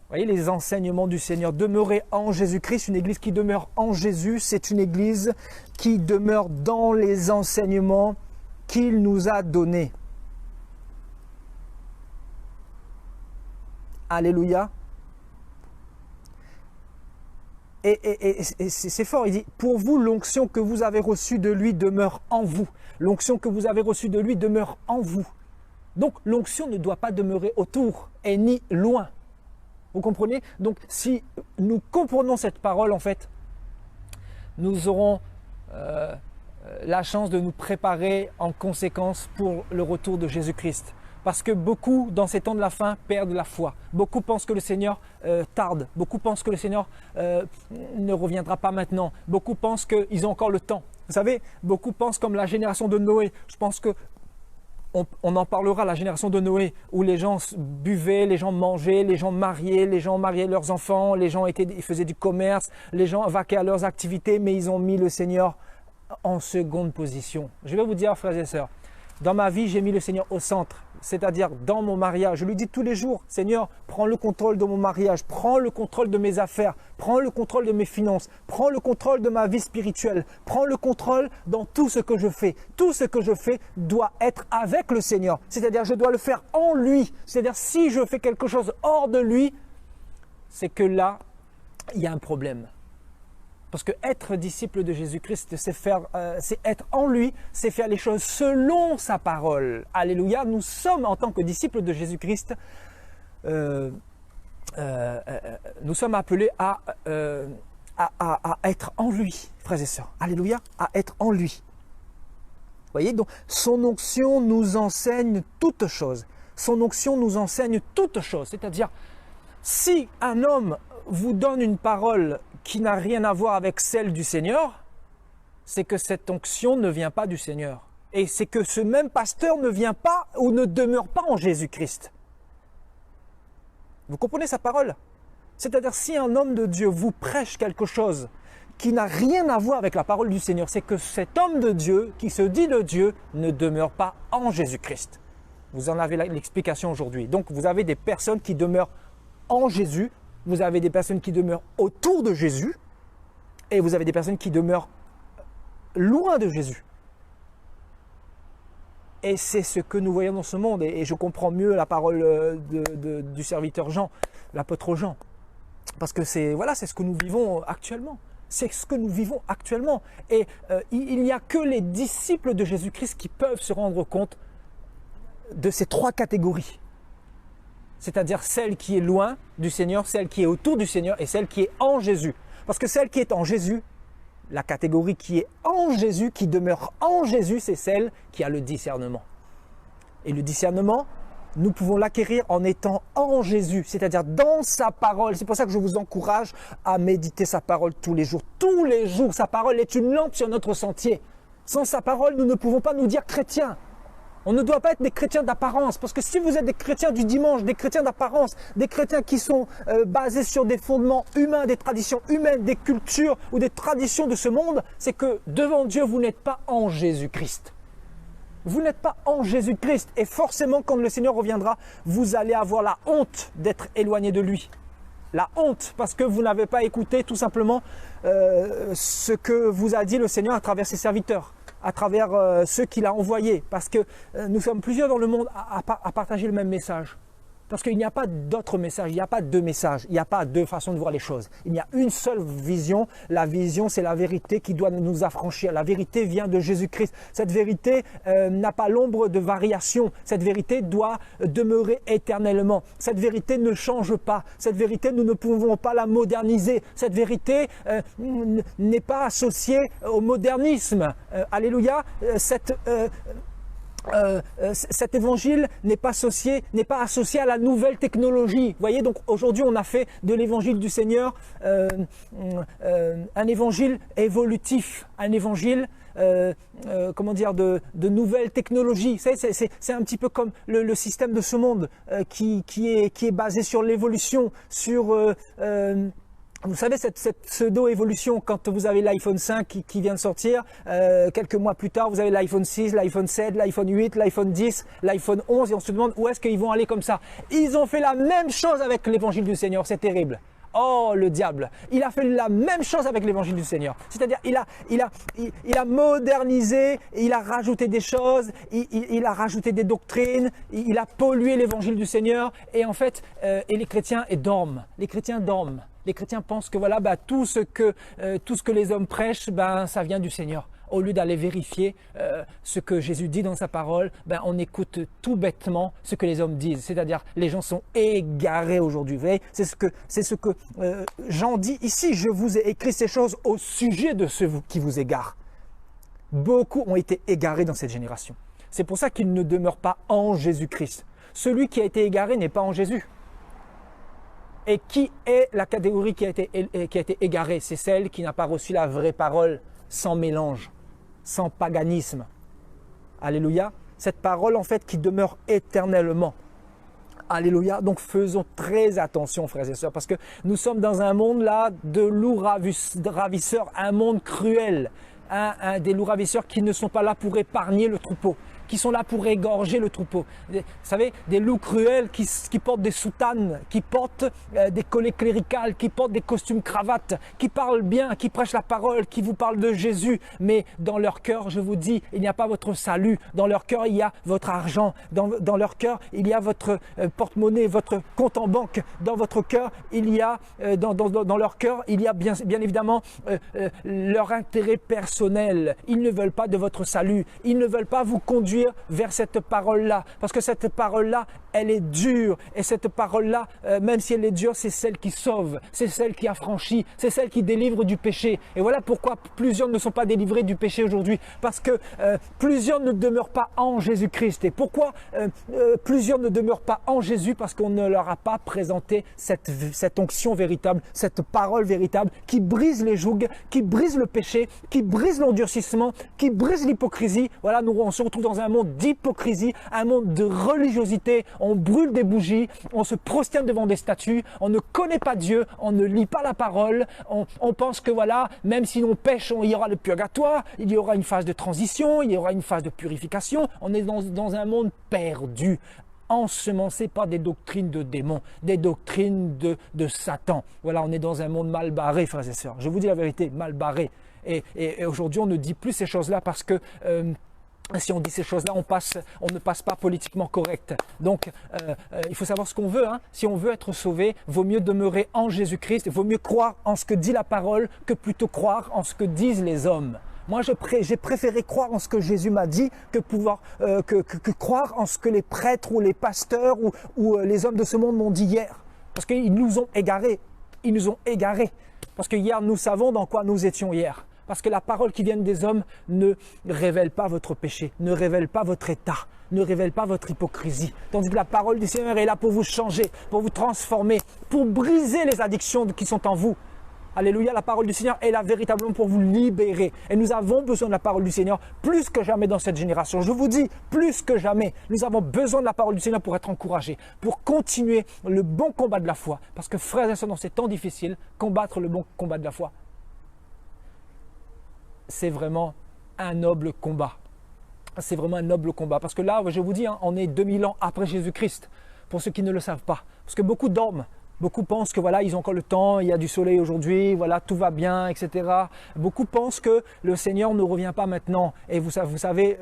Vous voyez les enseignements du Seigneur, demeurer en Jésus-Christ, une église qui demeure en Jésus, c'est une église qui demeure dans les enseignements qu'il nous a donnés. Alléluia. Et c'est fort, il dit, pour vous, l'onction que vous avez reçue de lui demeure en vous. L'onction que vous avez reçue de lui demeure en vous. Donc l'onction ne doit pas demeurer autour et ni loin. Vous comprenez? Donc, si nous comprenons cette parole, en fait, nous aurons la chance de nous préparer en conséquence pour le retour de Jésus-Christ. Parce que beaucoup, dans ces temps de la fin, perdent la foi. Beaucoup pensent que le Seigneur tarde. Beaucoup pensent que le Seigneur ne reviendra pas maintenant. Beaucoup pensent qu'ils ont encore le temps. Vous savez, beaucoup pensent comme la génération de Noé. Je pense que on en parlera, la génération de Noé, où les gens buvaient, les gens mangeaient, les gens mariaient leurs enfants, les gens ils faisaient du commerce, les gens vaquaient à leurs activités, mais ils ont mis le Seigneur en seconde position. Je vais vous dire, frères et sœurs, dans ma vie, j'ai mis le Seigneur au centre, c'est-à-dire dans mon mariage. Je lui dis tous les jours, Seigneur, prends le contrôle de mon mariage, prends le contrôle de mes affaires, prends le contrôle de mes finances, prends le contrôle de ma vie spirituelle, prends le contrôle dans tout ce que je fais. Tout ce que je fais doit être avec le Seigneur, c'est-à-dire je dois le faire en lui. C'est-à-dire si je fais quelque chose hors de lui, c'est que là, il y a un problème. Parce que être disciple de Jésus-Christ, c'est être en lui, c'est faire les choses selon sa parole. Alléluia, nous sommes en tant que disciples de Jésus-Christ, nous sommes appelés à être en lui, frères et sœurs. Alléluia, à être en lui. Vous voyez, donc son onction nous enseigne toutes choses. Son onction nous enseigne toutes choses. C'est-à-dire, si un homme vous donne une parole qui n'a rien à voir avec celle du Seigneur, c'est que cette onction ne vient pas du Seigneur. Et c'est que ce même pasteur ne vient pas ou ne demeure pas en Jésus-Christ. Vous comprenez sa parole? C'est-à-dire, si un homme de Dieu vous prêche quelque chose qui n'a rien à voir avec la parole du Seigneur, c'est que cet homme de Dieu, qui se dit de Dieu, ne demeure pas en Jésus-Christ. Vous en avez l'explication aujourd'hui. Donc, vous avez des personnes qui demeurent en Jésus, vous avez des personnes qui demeurent autour de Jésus et vous avez des personnes qui demeurent loin de Jésus. Et c'est ce que nous voyons dans ce monde. Et je comprends mieux la parole du serviteur Jean, l'apôtre Jean. Parce que c'est ce que nous vivons actuellement. C'est ce que nous vivons actuellement. Et il n'y a que les disciples de Jésus-Christ qui peuvent se rendre compte de ces trois catégories. C'est-à-dire celle qui est loin du Seigneur, celle qui est autour du Seigneur et celle qui est en Jésus. Parce que celle qui est en Jésus, la catégorie qui est en Jésus, qui demeure en Jésus, c'est celle qui a le discernement. Et le discernement, nous pouvons l'acquérir en étant en Jésus, c'est-à-dire dans sa parole. C'est pour ça que je vous encourage à méditer sa parole tous les jours. Tous les jours, sa parole est une lampe sur notre sentier. Sans sa parole, nous ne pouvons pas nous dire chrétiens. On ne doit pas être des chrétiens d'apparence, parce que si vous êtes des chrétiens du dimanche, des chrétiens d'apparence, des chrétiens qui sont basés sur des fondements humains, des traditions humaines, des cultures ou des traditions de ce monde, c'est que devant Dieu, vous n'êtes pas en Jésus-Christ. Vous n'êtes pas en Jésus-Christ et forcément, quand le Seigneur reviendra, vous allez avoir la honte d'être éloigné de lui. La honte, parce que vous n'avez pas écouté tout simplement ce que vous a dit le Seigneur à travers ses serviteurs, à travers ceux qu'il a envoyés, parce que nous sommes plusieurs dans le monde à partager le même message. Parce qu'il n'y a pas d'autre message, il n'y a pas deux messages, il n'y a pas deux façons de voir les choses. Il y a une seule vision. La vision, c'est la vérité qui doit nous affranchir. La vérité vient de Jésus-Christ. Cette vérité n'a pas l'ombre de variation. Cette vérité doit demeurer éternellement. Cette vérité ne change pas. Cette vérité, nous ne pouvons pas la moderniser. Cette vérité n'est pas associée au modernisme. Alléluia. Cet évangile n'est pas associé à la nouvelle technologie. Vous voyez, donc aujourd'hui on a fait de l'évangile du Seigneur un évangile évolutif, un évangile comment dire, de nouvelles technologies. C'est un petit peu comme le système de ce monde qui est basé sur l'évolution, sur vous savez, cette pseudo-évolution, quand vous avez l'iPhone 5 qui vient de sortir, quelques mois plus tard, vous avez l'iPhone 6, l'iPhone 7, l'iPhone 8, l'iPhone 10, l'iPhone 11, et on se demande où est-ce qu'ils vont aller comme ça. Ils ont fait la même chose avec l'évangile du Seigneur, c'est terrible. Oh, le diable, il a fait la même chose avec l'évangile du Seigneur. C'est-à-dire, il a modernisé, il a rajouté des choses, il a rajouté des doctrines, il a pollué l'évangile du Seigneur, et en fait, et les chrétiens dorment. Les chrétiens dorment. Les chrétiens pensent que voilà, tout ce que les hommes prêchent, ça vient du Seigneur. Au lieu d'aller vérifier ce que Jésus dit dans sa parole, on écoute tout bêtement ce que les hommes disent. C'est-à-dire, les gens sont égarés aujourd'hui. Vous voyez, c'est ce que Jean dit ici. Je vous ai écrit ces choses au sujet de ceux qui vous égarent. Beaucoup ont été égarés dans cette génération. C'est pour ça qu'ils ne demeurent pas en Jésus-Christ. Celui qui a été égaré n'est pas en Jésus. Et qui est la catégorie qui a été égarée? C'est celle qui n'a pas reçu la vraie parole, sans mélange, sans paganisme. Alléluia. Cette parole, en fait, qui demeure éternellement. Alléluia. Donc, faisons très attention, frères et sœurs, parce que nous sommes dans un monde, là, de loups ravisseurs, un monde cruel. Des loups ravisseurs qui ne sont pas là pour épargner le troupeau, qui sont là pour égorger le troupeau. Vous savez, des loups cruels qui portent des soutanes, qui portent des collets cléricales, qui portent des costumes cravates, qui parlent bien, qui prêchent la parole, qui vous parlent de Jésus. Mais dans leur cœur, je vous dis, il n'y a pas votre salut. Dans leur cœur, il y a votre argent. Dans leur cœur, il y a votre porte-monnaie, votre compte en banque. Dans votre cœur, il y a, dans leur cœur, il y a bien évidemment leur intérêt personnel. Ils ne veulent pas de votre salut. Ils ne veulent pas vous conduire vers cette parole-là. Parce que cette parole-là, elle est dure. Et cette parole-là, même si elle est dure, c'est celle qui sauve. C'est celle qui affranchit. C'est celle qui délivre du péché. Et voilà pourquoi plusieurs ne sont pas délivrés du péché aujourd'hui. Parce que plusieurs ne demeurent pas en Jésus-Christ. Et pourquoi plusieurs ne demeurent pas en Jésus? Parce qu'on ne leur a pas présenté cette onction véritable, cette parole véritable qui brise les jougs, qui brise le péché, qui brise l'endurcissement, qui brise l'hypocrisie. Voilà, on se retrouve dans un monde d'hypocrisie, un monde de religiosité. On brûle des bougies, on se prosterne devant des statues, on ne connaît pas Dieu, on ne lit pas la parole, on pense que voilà, même si l'on pêche, il y aura le purgatoire, il y aura une phase de transition, il y aura une phase de purification. On est dans un monde perdu, ensemencé par des doctrines de démons, des doctrines de Satan. Voilà, on est dans un monde mal barré, frères et sœurs. Je vous dis la vérité, mal barré. Et aujourd'hui, on ne dit plus ces choses-là parce que si on dit ces choses-là, on ne passe pas politiquement correct. Donc, il faut savoir ce qu'on veut. Si on veut être sauvé, vaut mieux demeurer en Jésus-Christ. Il vaut mieux croire en ce que dit la parole que plutôt croire en ce que disent les hommes. Moi, j'ai préféré croire en ce que Jésus m'a dit que croire en ce que les prêtres ou les pasteurs ou les hommes de ce monde m'ont dit hier. Parce qu'ils nous ont égarés. Ils nous ont égarés. Parce que hier, nous savons dans quoi nous étions hier. Parce que la parole qui vient des hommes ne révèle pas votre péché, ne révèle pas votre état, ne révèle pas votre hypocrisie. Tandis que la parole du Seigneur est là pour vous changer, pour vous transformer, pour briser les addictions qui sont en vous. Alléluia, la parole du Seigneur est là véritablement pour vous libérer. Et nous avons besoin de la parole du Seigneur plus que jamais dans cette génération. Je vous dis, plus que jamais, nous avons besoin de la parole du Seigneur pour être encouragés, pour continuer le bon combat de la foi. Parce que frères et sœurs, dans ces temps difficiles, combattre le bon combat de la foi, c'est vraiment un noble combat. C'est vraiment un noble combat. Parce que là, je vous dis, on est 2000 ans après Jésus-Christ, pour ceux qui ne le savent pas. Parce que beaucoup dorment. Beaucoup pensent que voilà, ils ont encore le temps, il y a du soleil aujourd'hui, voilà, tout va bien, etc. Beaucoup pensent que le Seigneur ne revient pas maintenant. Et vous savez,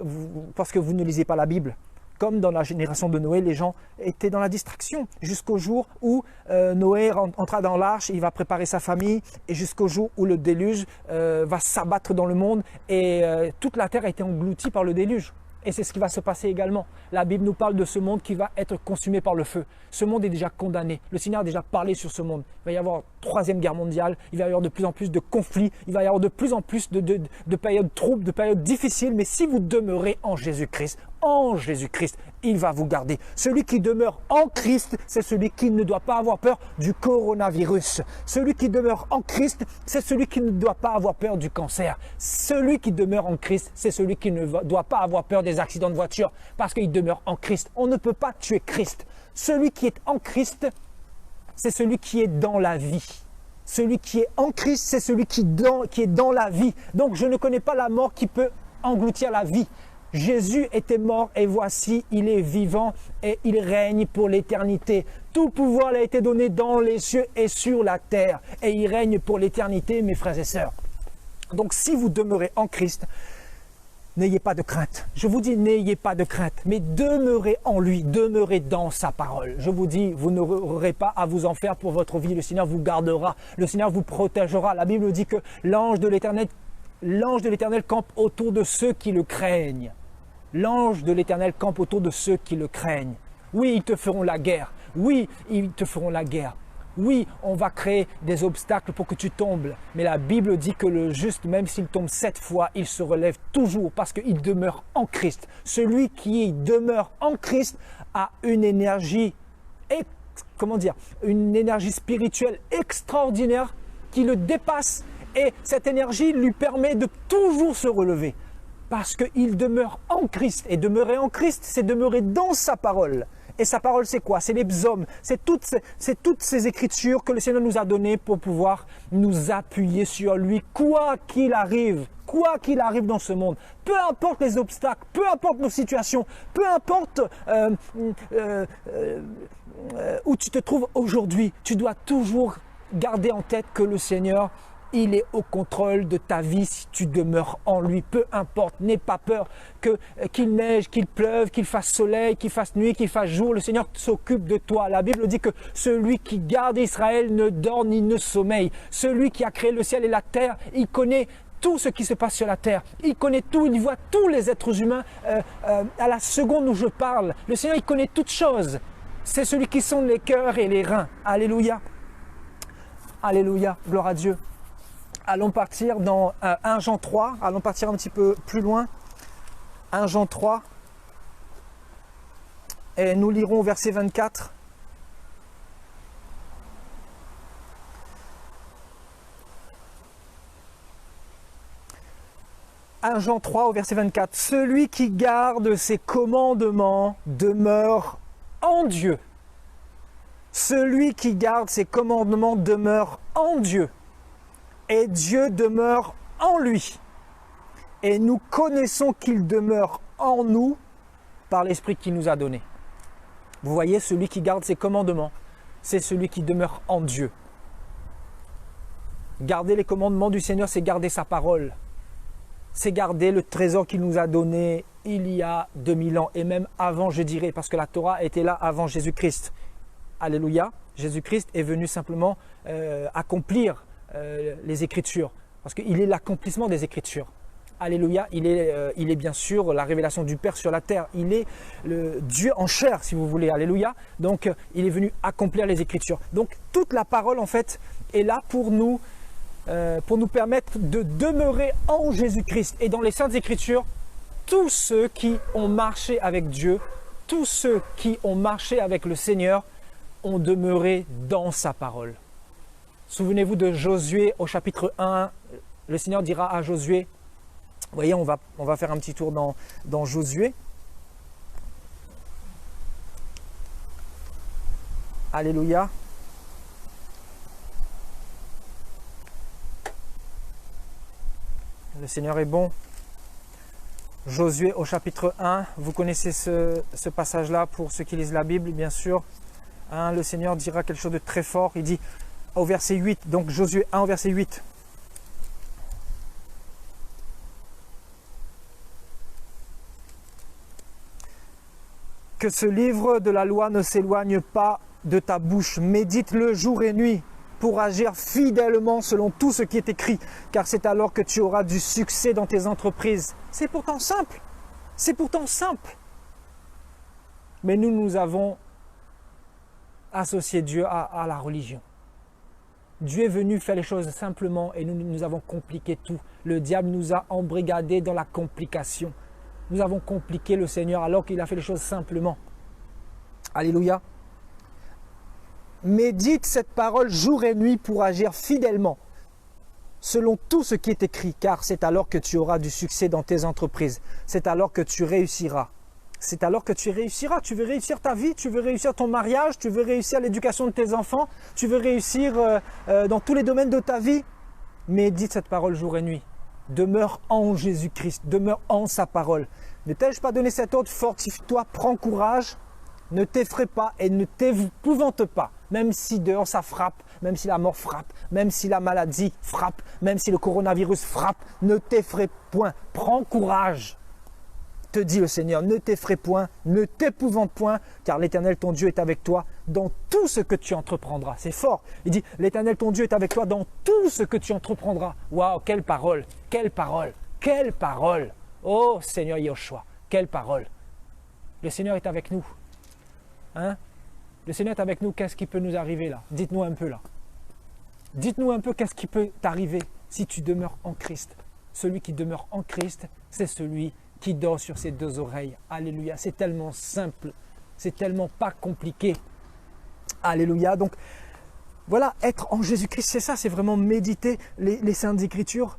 parce que vous ne lisez pas la Bible, Comme dans la génération de Noé, les gens étaient dans la distraction jusqu'au jour où Noé entra dans l'arche, il va préparer sa famille et jusqu'au jour où le déluge va s'abattre dans le monde et toute la terre a été engloutie par le déluge. Et c'est ce qui va se passer également. La Bible nous parle de ce monde qui va être consumé par le feu. Ce monde est déjà condamné. Le Seigneur a déjà parlé sur ce monde. Il va y avoir une troisième guerre mondiale. Il va y avoir de plus en plus de conflits. Il va y avoir de plus en plus de périodes troubles, de périodes difficiles. Mais si vous demeurez en Jésus-Christ, il va vous garder. Celui qui demeure en Christ, c'est celui qui ne doit pas avoir peur du coronavirus. Celui qui demeure en Christ, c'est celui qui ne doit pas avoir peur du cancer. Celui qui demeure en Christ, c'est celui qui ne doit pas avoir peur des accidents de voiture parce qu'il demeure en Christ. On ne peut pas tuer Christ. Celui qui est en Christ, c'est celui qui est dans la vie. Celui qui est en Christ, c'est celui qui est dans la vie. Donc je ne connais pas la mort qui peut engloutir la vie. Jésus était mort et voici, il est vivant et il règne pour l'éternité. Tout pouvoir lui a été donné dans les cieux et sur la terre. Et il règne pour l'éternité, mes frères et sœurs. Donc si vous demeurez en Christ, n'ayez pas de crainte. Je vous dis, n'ayez pas de crainte, mais demeurez en lui, demeurez dans sa parole. Je vous dis, vous n'aurez pas à vous en faire pour votre vie. Le Seigneur vous gardera, le Seigneur vous protégera. La Bible dit que l'ange de l'Éternel campe autour de ceux qui le craignent. L'ange de l'Éternel campe autour de ceux qui le craignent. Oui, ils te feront la guerre. Oui, ils te feront la guerre. Oui, on va créer des obstacles pour que tu tombes. Mais la Bible dit que le juste, même s'il tombe 7 fois, il se relève toujours parce qu'il demeure en Christ. Celui qui demeure en Christ a une énergie, une énergie spirituelle extraordinaire qui le dépasse. Et cette énergie lui permet de toujours se relever. Parce qu'il demeure en Christ. Et demeurer en Christ, c'est demeurer dans sa parole. Et sa parole, c'est quoi? C'est les psaumes. C'est toutes ces écritures que le Seigneur nous a données pour pouvoir nous appuyer sur lui, quoi qu'il arrive dans ce monde. Peu importe les obstacles, peu importe nos situations, peu importe où tu te trouves aujourd'hui, tu dois toujours garder en tête que le Seigneur, il est au contrôle de ta vie si tu demeures en lui. Peu importe, n'aie pas peur qu'il neige, qu'il pleuve, qu'il fasse soleil, qu'il fasse nuit, qu'il fasse jour. Le Seigneur s'occupe de toi. La Bible dit que celui qui garde Israël ne dort ni ne sommeille. Celui qui a créé le ciel et la terre, il connaît tout ce qui se passe sur la terre. Il connaît tout, il voit tous les êtres humains à la seconde où je parle. Le Seigneur, il connaît toutes choses. C'est celui qui sonde les cœurs et les reins. Alléluia. Alléluia. Gloire à Dieu. Allons partir dans 1 Jean 3, allons partir un petit peu plus loin. 1 Jean 3, et nous lirons au verset 24. « 1 Jean 3 au verset 24. Celui qui garde ses commandements demeure en Dieu. Celui qui garde ses commandements demeure en Dieu. Et Dieu demeure en lui. Et nous connaissons qu'il demeure en nous par l'Esprit qu'il nous a donné. » Vous voyez, celui qui garde ses commandements, c'est celui qui demeure en Dieu. Garder les commandements du Seigneur, c'est garder sa parole. C'est garder le trésor qu'il nous a donné il y a 2000 ans, et même avant, je dirais, parce que la Torah était là avant Jésus-Christ. Alléluia. Jésus-Christ est venu simplement accomplir les Écritures, parce qu'il est l'accomplissement des Écritures. Alléluia, il est bien sûr la révélation du Père sur la terre. Il est le Dieu en chair, si vous voulez. Alléluia. Donc, il est venu accomplir les Écritures. Donc, toute la parole, en fait, est là pour nous permettre de demeurer en Jésus-Christ. Et dans les Saintes Écritures, tous ceux qui ont marché avec Dieu, tous ceux qui ont marché avec le Seigneur, ont demeuré dans sa parole. Souvenez-vous de Josué au chapitre 1. Le Seigneur dira à Josué, vous voyez, on va faire un petit tour dans Josué. Alléluia. Le Seigneur est bon. Josué au chapitre 1. Vous connaissez ce passage-là pour ceux qui lisent la Bible, bien sûr. Le Seigneur dira quelque chose de très fort. Il dit au verset 8, donc Josué 1 au verset 8. Que ce livre de la loi ne s'éloigne pas de ta bouche. Médite-le jour et nuit pour agir fidèlement selon tout ce qui est écrit, car c'est alors que tu auras du succès dans tes entreprises. C'est pourtant simple. C'est pourtant simple. Mais nous avons associé Dieu à la religion. Dieu est venu faire les choses simplement et nous avons compliqué tout. Le diable nous a embrigadés dans la complication. Nous avons compliqué le Seigneur alors qu'il a fait les choses simplement. Alléluia. Médite cette parole jour et nuit pour agir fidèlement, selon tout ce qui est écrit, car c'est alors que tu auras du succès dans tes entreprises. C'est alors que tu réussiras. C'est alors que tu réussiras. Tu veux réussir ta vie, tu veux réussir ton mariage, tu veux réussir l'éducation de tes enfants, tu veux réussir dans tous les domaines de ta vie. Médite cette parole jour et nuit. Demeure en Jésus-Christ, demeure en sa parole. Ne t'ai-je pas donné cet ordre? Fortifie-toi, prends courage, ne t'effraie pas et ne t'épouvante pas. Même si dehors ça frappe, même si la mort frappe, même si la maladie frappe, même si le coronavirus frappe, ne t'effraie point, prends courage. Te dit le Seigneur, ne t'effraie point, ne t'épouvante point, car l'Éternel ton Dieu est avec toi dans tout ce que tu entreprendras. C'est fort. Il dit, l'Éternel ton Dieu est avec toi dans tout ce que tu entreprendras. Waouh, quelle parole, quelle parole, quelle parole. Oh Seigneur Yahushua, quelle parole. Le Seigneur est avec nous. Hein? Le Seigneur est avec nous, qu'est-ce qui peut nous arriver là? Dites-nous un peu là. Dites-nous un peu qu'est-ce qui peut t'arriver si tu demeures en Christ. Celui qui demeure en Christ, c'est celui qui dort sur ses deux oreilles. Alléluia, c'est tellement simple, c'est tellement pas compliqué. Alléluia, donc voilà, être en Jésus-Christ, c'est ça, c'est vraiment méditer les Saintes Écritures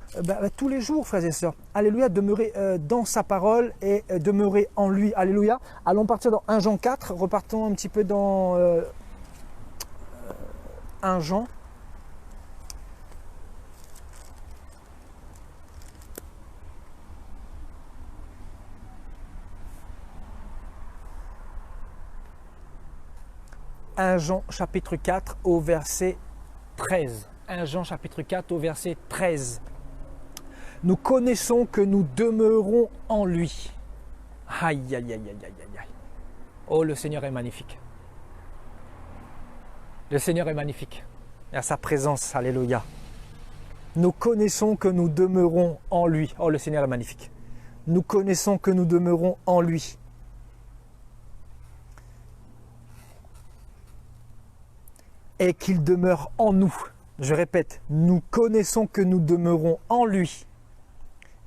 tous les jours, frères et sœurs. Alléluia, demeurer dans sa parole et demeurer en lui. Alléluia. Allons partir dans 1 Jean 4, repartons un petit peu dans 1 Jean. « 1 Jean chapitre 4 au verset 13. 1 Jean chapitre 4 au verset 13. Nous connaissons que nous demeurons en lui. Aïe, aïe, aïe, aïe, aïe, aïe. Oh, le Seigneur est magnifique. Le Seigneur est magnifique. Et à sa présence, alléluia. Nous connaissons que nous demeurons en lui. Oh, le Seigneur est magnifique. Nous connaissons que nous demeurons en lui. Et qu'il demeure en nous. Je répète, nous connaissons que nous demeurons en lui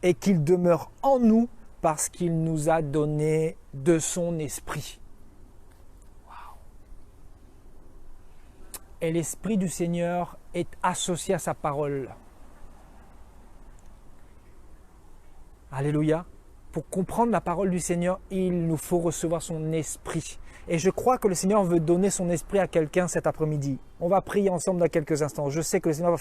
et qu'il demeure en nous parce qu'il nous a donné de son esprit. Wow. Et l'esprit du Seigneur est associé à sa parole. Alléluia. Pour comprendre la parole du Seigneur, il nous faut recevoir son esprit. Et je crois que le Seigneur veut donner son esprit à quelqu'un cet après-midi. On va prier ensemble dans quelques instants. Je sais que le Seigneur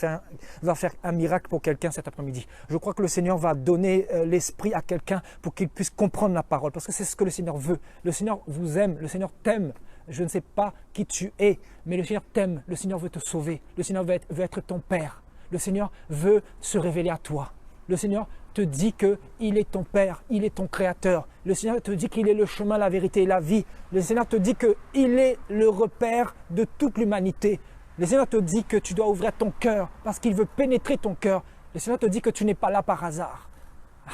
va faire un miracle pour quelqu'un cet après-midi. Je crois que le Seigneur va donner l'esprit à quelqu'un pour qu'il puisse comprendre la parole. Parce que c'est ce que le Seigneur veut. Le Seigneur vous aime, le Seigneur t'aime. Je ne sais pas qui tu es, mais le Seigneur t'aime. Le Seigneur veut te sauver. Le Seigneur veut être ton Père. Le Seigneur veut se révéler à toi. Le Seigneur te dit qu'il est ton Père, il est ton Créateur. Le Seigneur te dit qu'il est le chemin, la vérité et la vie. Le Seigneur te dit qu'il est le repère de toute l'humanité. Le Seigneur te dit que tu dois ouvrir ton cœur parce qu'il veut pénétrer ton cœur. Le Seigneur te dit que tu n'es pas là par hasard.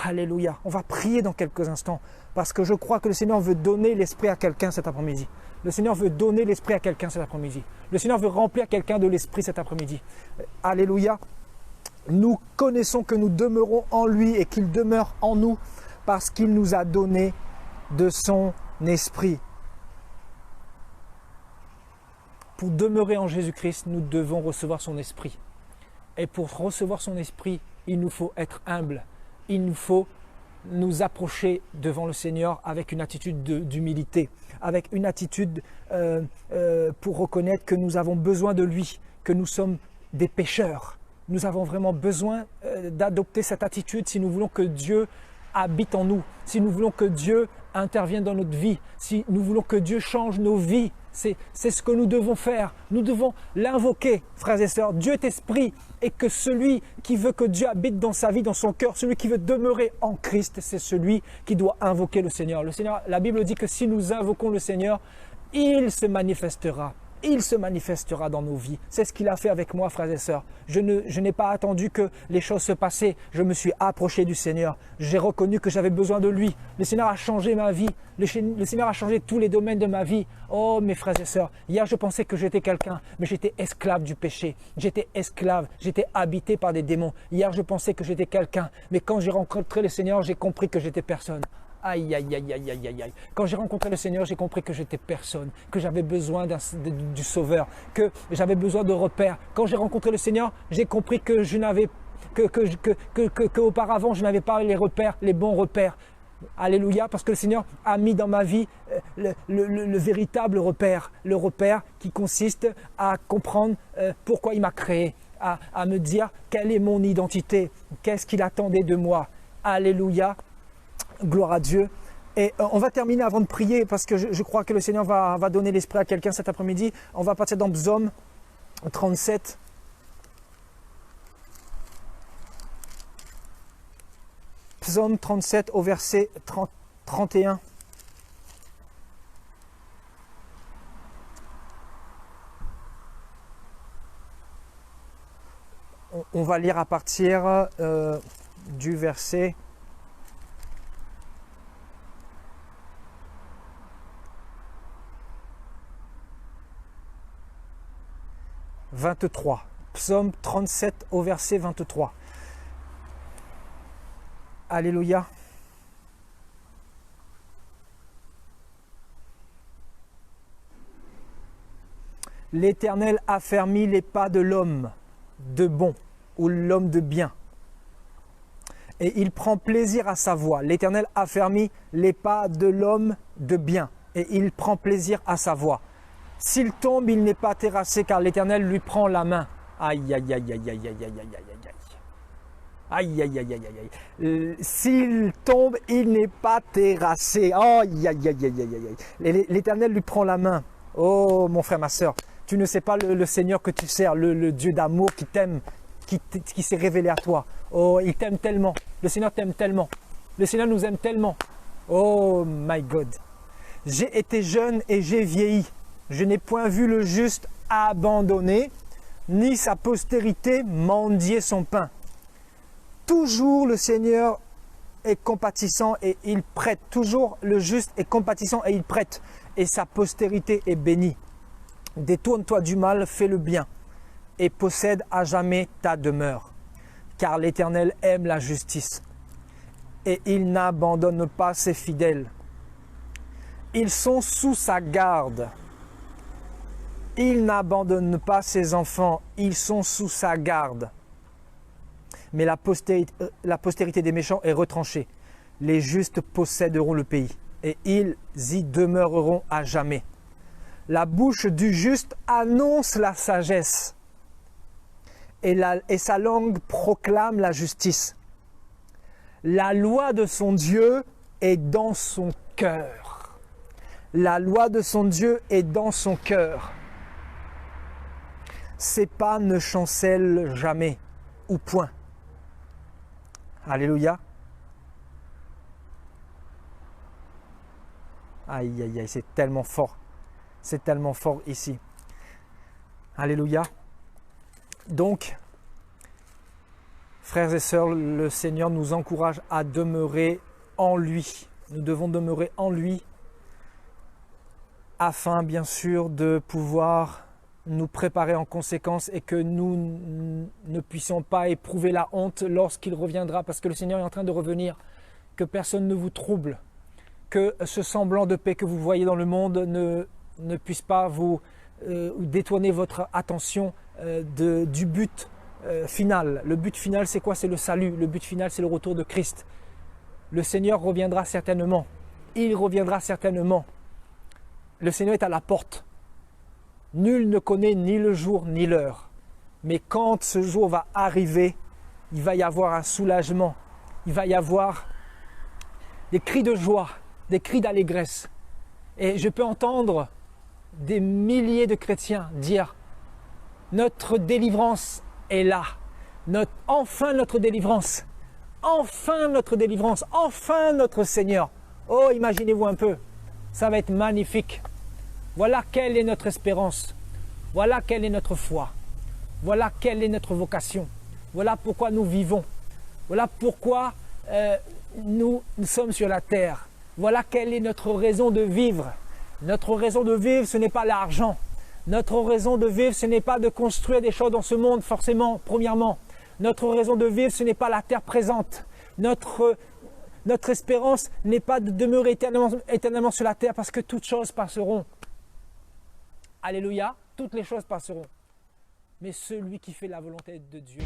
Alléluia. On va prier dans quelques instants parce que je crois que le Seigneur veut donner l'esprit à quelqu'un cet après-midi. Le Seigneur veut donner l'esprit à quelqu'un cet après-midi. Le Seigneur veut remplir quelqu'un de l'esprit cet après-midi. Alléluia. Nous connaissons que nous demeurons en lui et qu'il demeure en nous parce qu'il nous a donné de son esprit. Pour demeurer en Jésus-Christ, nous devons recevoir son esprit. Et pour recevoir son esprit, il nous faut être humble. Il nous faut nous approcher devant le Seigneur avec une attitude d'humilité, avec une attitude pour reconnaître que nous avons besoin de lui, que nous sommes des pécheurs. Nous avons vraiment besoin d'adopter cette attitude si nous voulons que Dieu habite en nous, si nous voulons que Dieu intervienne dans notre vie, si nous voulons que Dieu change nos vies. C'est ce que nous devons faire. Nous devons l'invoquer, frères et sœurs. Dieu est esprit. et que celui qui veut que Dieu habite dans sa vie, dans son cœur, celui qui veut demeurer en Christ, c'est celui qui doit invoquer le Seigneur. Le Seigneur, la Bible dit que si nous invoquons le Seigneur, il se manifestera. Il se manifestera dans nos vies. C'est ce qu'il a fait avec moi, frères et sœurs. Je n'ai pas attendu que les choses se passaient. Je me suis approché du Seigneur. J'ai reconnu que j'avais besoin de lui. Le Seigneur a changé ma vie. Le Seigneur a changé tous les domaines de ma vie. Oh, mes frères et sœurs, hier je pensais que j'étais quelqu'un, mais j'étais esclave du péché. J'étais esclave, j'étais habité par des démons. Hier je pensais que j'étais quelqu'un, mais quand j'ai rencontré le Seigneur, j'ai compris que j'étais personne. Aïe, aïe, aïe, aïe, aïe, aïe, aïe. Quand j'ai rencontré le Seigneur, j'ai compris que j'étais personne, que j'avais besoin du Sauveur, que j'avais besoin de repères. Quand j'ai rencontré le Seigneur, j'ai compris que je n'avais qu'auparavant, je n'avais pas les repères, les bons repères. Alléluia, parce que le Seigneur a mis dans ma vie le véritable repère, le repère qui consiste à comprendre pourquoi il m'a créé, à me dire quelle est mon identité, qu'est-ce qu'il attendait de moi. Alléluia. Gloire à Dieu. Et on va terminer avant de prier parce que je crois que le Seigneur va donner l'esprit à quelqu'un cet après-midi. On va partir dans Psaume 37. Psaume 37 au verset 31. On va lire à partir du verset 23. Psaume 37 au verset 23. Alléluia. L'Éternel affermit les pas de l'homme de bon ou l'homme de bien. Et il prend plaisir à sa voix. L'Éternel affermit les pas de l'homme de bien. Et il prend plaisir à sa voix. S'il tombe, il n'est pas terrassé car l'Éternel lui prend la main. Aïe, aïe, aïe, aïe, aïe, aïe, aïe, aïe, aïe, aïe. Aïe, aïe, aïe, aïe, aïe. S'il tombe, il n'est pas terrassé. Oh, aïe, aïe, aïe, aïe, aïe, aïe. L'Éternel lui prend la main. Oh, mon frère, ma sœur, tu ne sais pas le Seigneur que tu sers, le Dieu d'amour qui t'aime, qui s'est révélé à toi. Oh, il t'aime tellement. Le Seigneur t'aime tellement. Le Seigneur nous aime tellement. Oh, my God. J'ai été jeune et j'ai vieilli. Je n'ai point vu le juste abandonné, ni sa postérité mendier son pain. Toujours le Seigneur est compatissant et il prête. Toujours le juste est compatissant et il prête. Et sa postérité est bénie. Détourne-toi du mal, fais le bien et possède à jamais ta demeure. Car l'Éternel aime la justice et il n'abandonne pas ses fidèles. Ils sont sous sa garde. Il n'abandonne pas ses enfants, ils sont sous sa garde. Mais la postérité des méchants est retranchée. Les justes posséderont le pays, et ils y demeureront à jamais. La bouche du juste annonce la sagesse, et sa langue proclame la justice. La loi de son Dieu est dans son cœur. La loi de son Dieu est dans son cœur. Ses pas ne chancellent jamais, ou point. Alléluia. Aïe, aïe, aïe, c'est tellement fort. C'est tellement fort ici. Alléluia. Donc, frères et sœurs, le Seigneur nous encourage à demeurer en lui. Nous devons demeurer en lui afin, bien sûr, de pouvoir nous préparer en conséquence et que nous ne puissions pas éprouver la honte lorsqu'il reviendra, parce que le Seigneur est en train de revenir. Que personne ne vous trouble, que ce semblant de paix que vous voyez dans le monde ne puisse pas vous détourner votre attention du but final. Le but final, c'est quoi? C'est le salut. Le but final, c'est le retour de Christ. Le Seigneur reviendra certainement. Il reviendra certainement. Le Seigneur est à la porte. Nul ne connaît ni le jour ni l'heure. Mais quand ce jour va arriver, il va y avoir un soulagement. Il va y avoir des cris de joie, des cris d'allégresse. Et je peux entendre des milliers de chrétiens dire « Notre délivrance est là, enfin notre délivrance. Enfin notre délivrance. Enfin notre Seigneur. Oh, imaginez-vous un peu. Ça va être magnifique. Voilà quelle est notre espérance. Voilà quelle est notre foi. Voilà quelle est notre vocation. Voilà pourquoi nous vivons. Voilà pourquoi nous sommes sur la terre. Voilà quelle est notre raison de vivre. Notre raison de vivre, ce n'est pas l'argent. Notre raison de vivre, ce n'est pas de construire des choses dans ce monde, forcément, premièrement. Notre raison de vivre, ce n'est pas la terre présente. Notre espérance n'est pas de demeurer éternellement sur la terre parce que toutes choses passeront. Alléluia, toutes les choses passeront. Mais celui qui fait la volonté de Dieu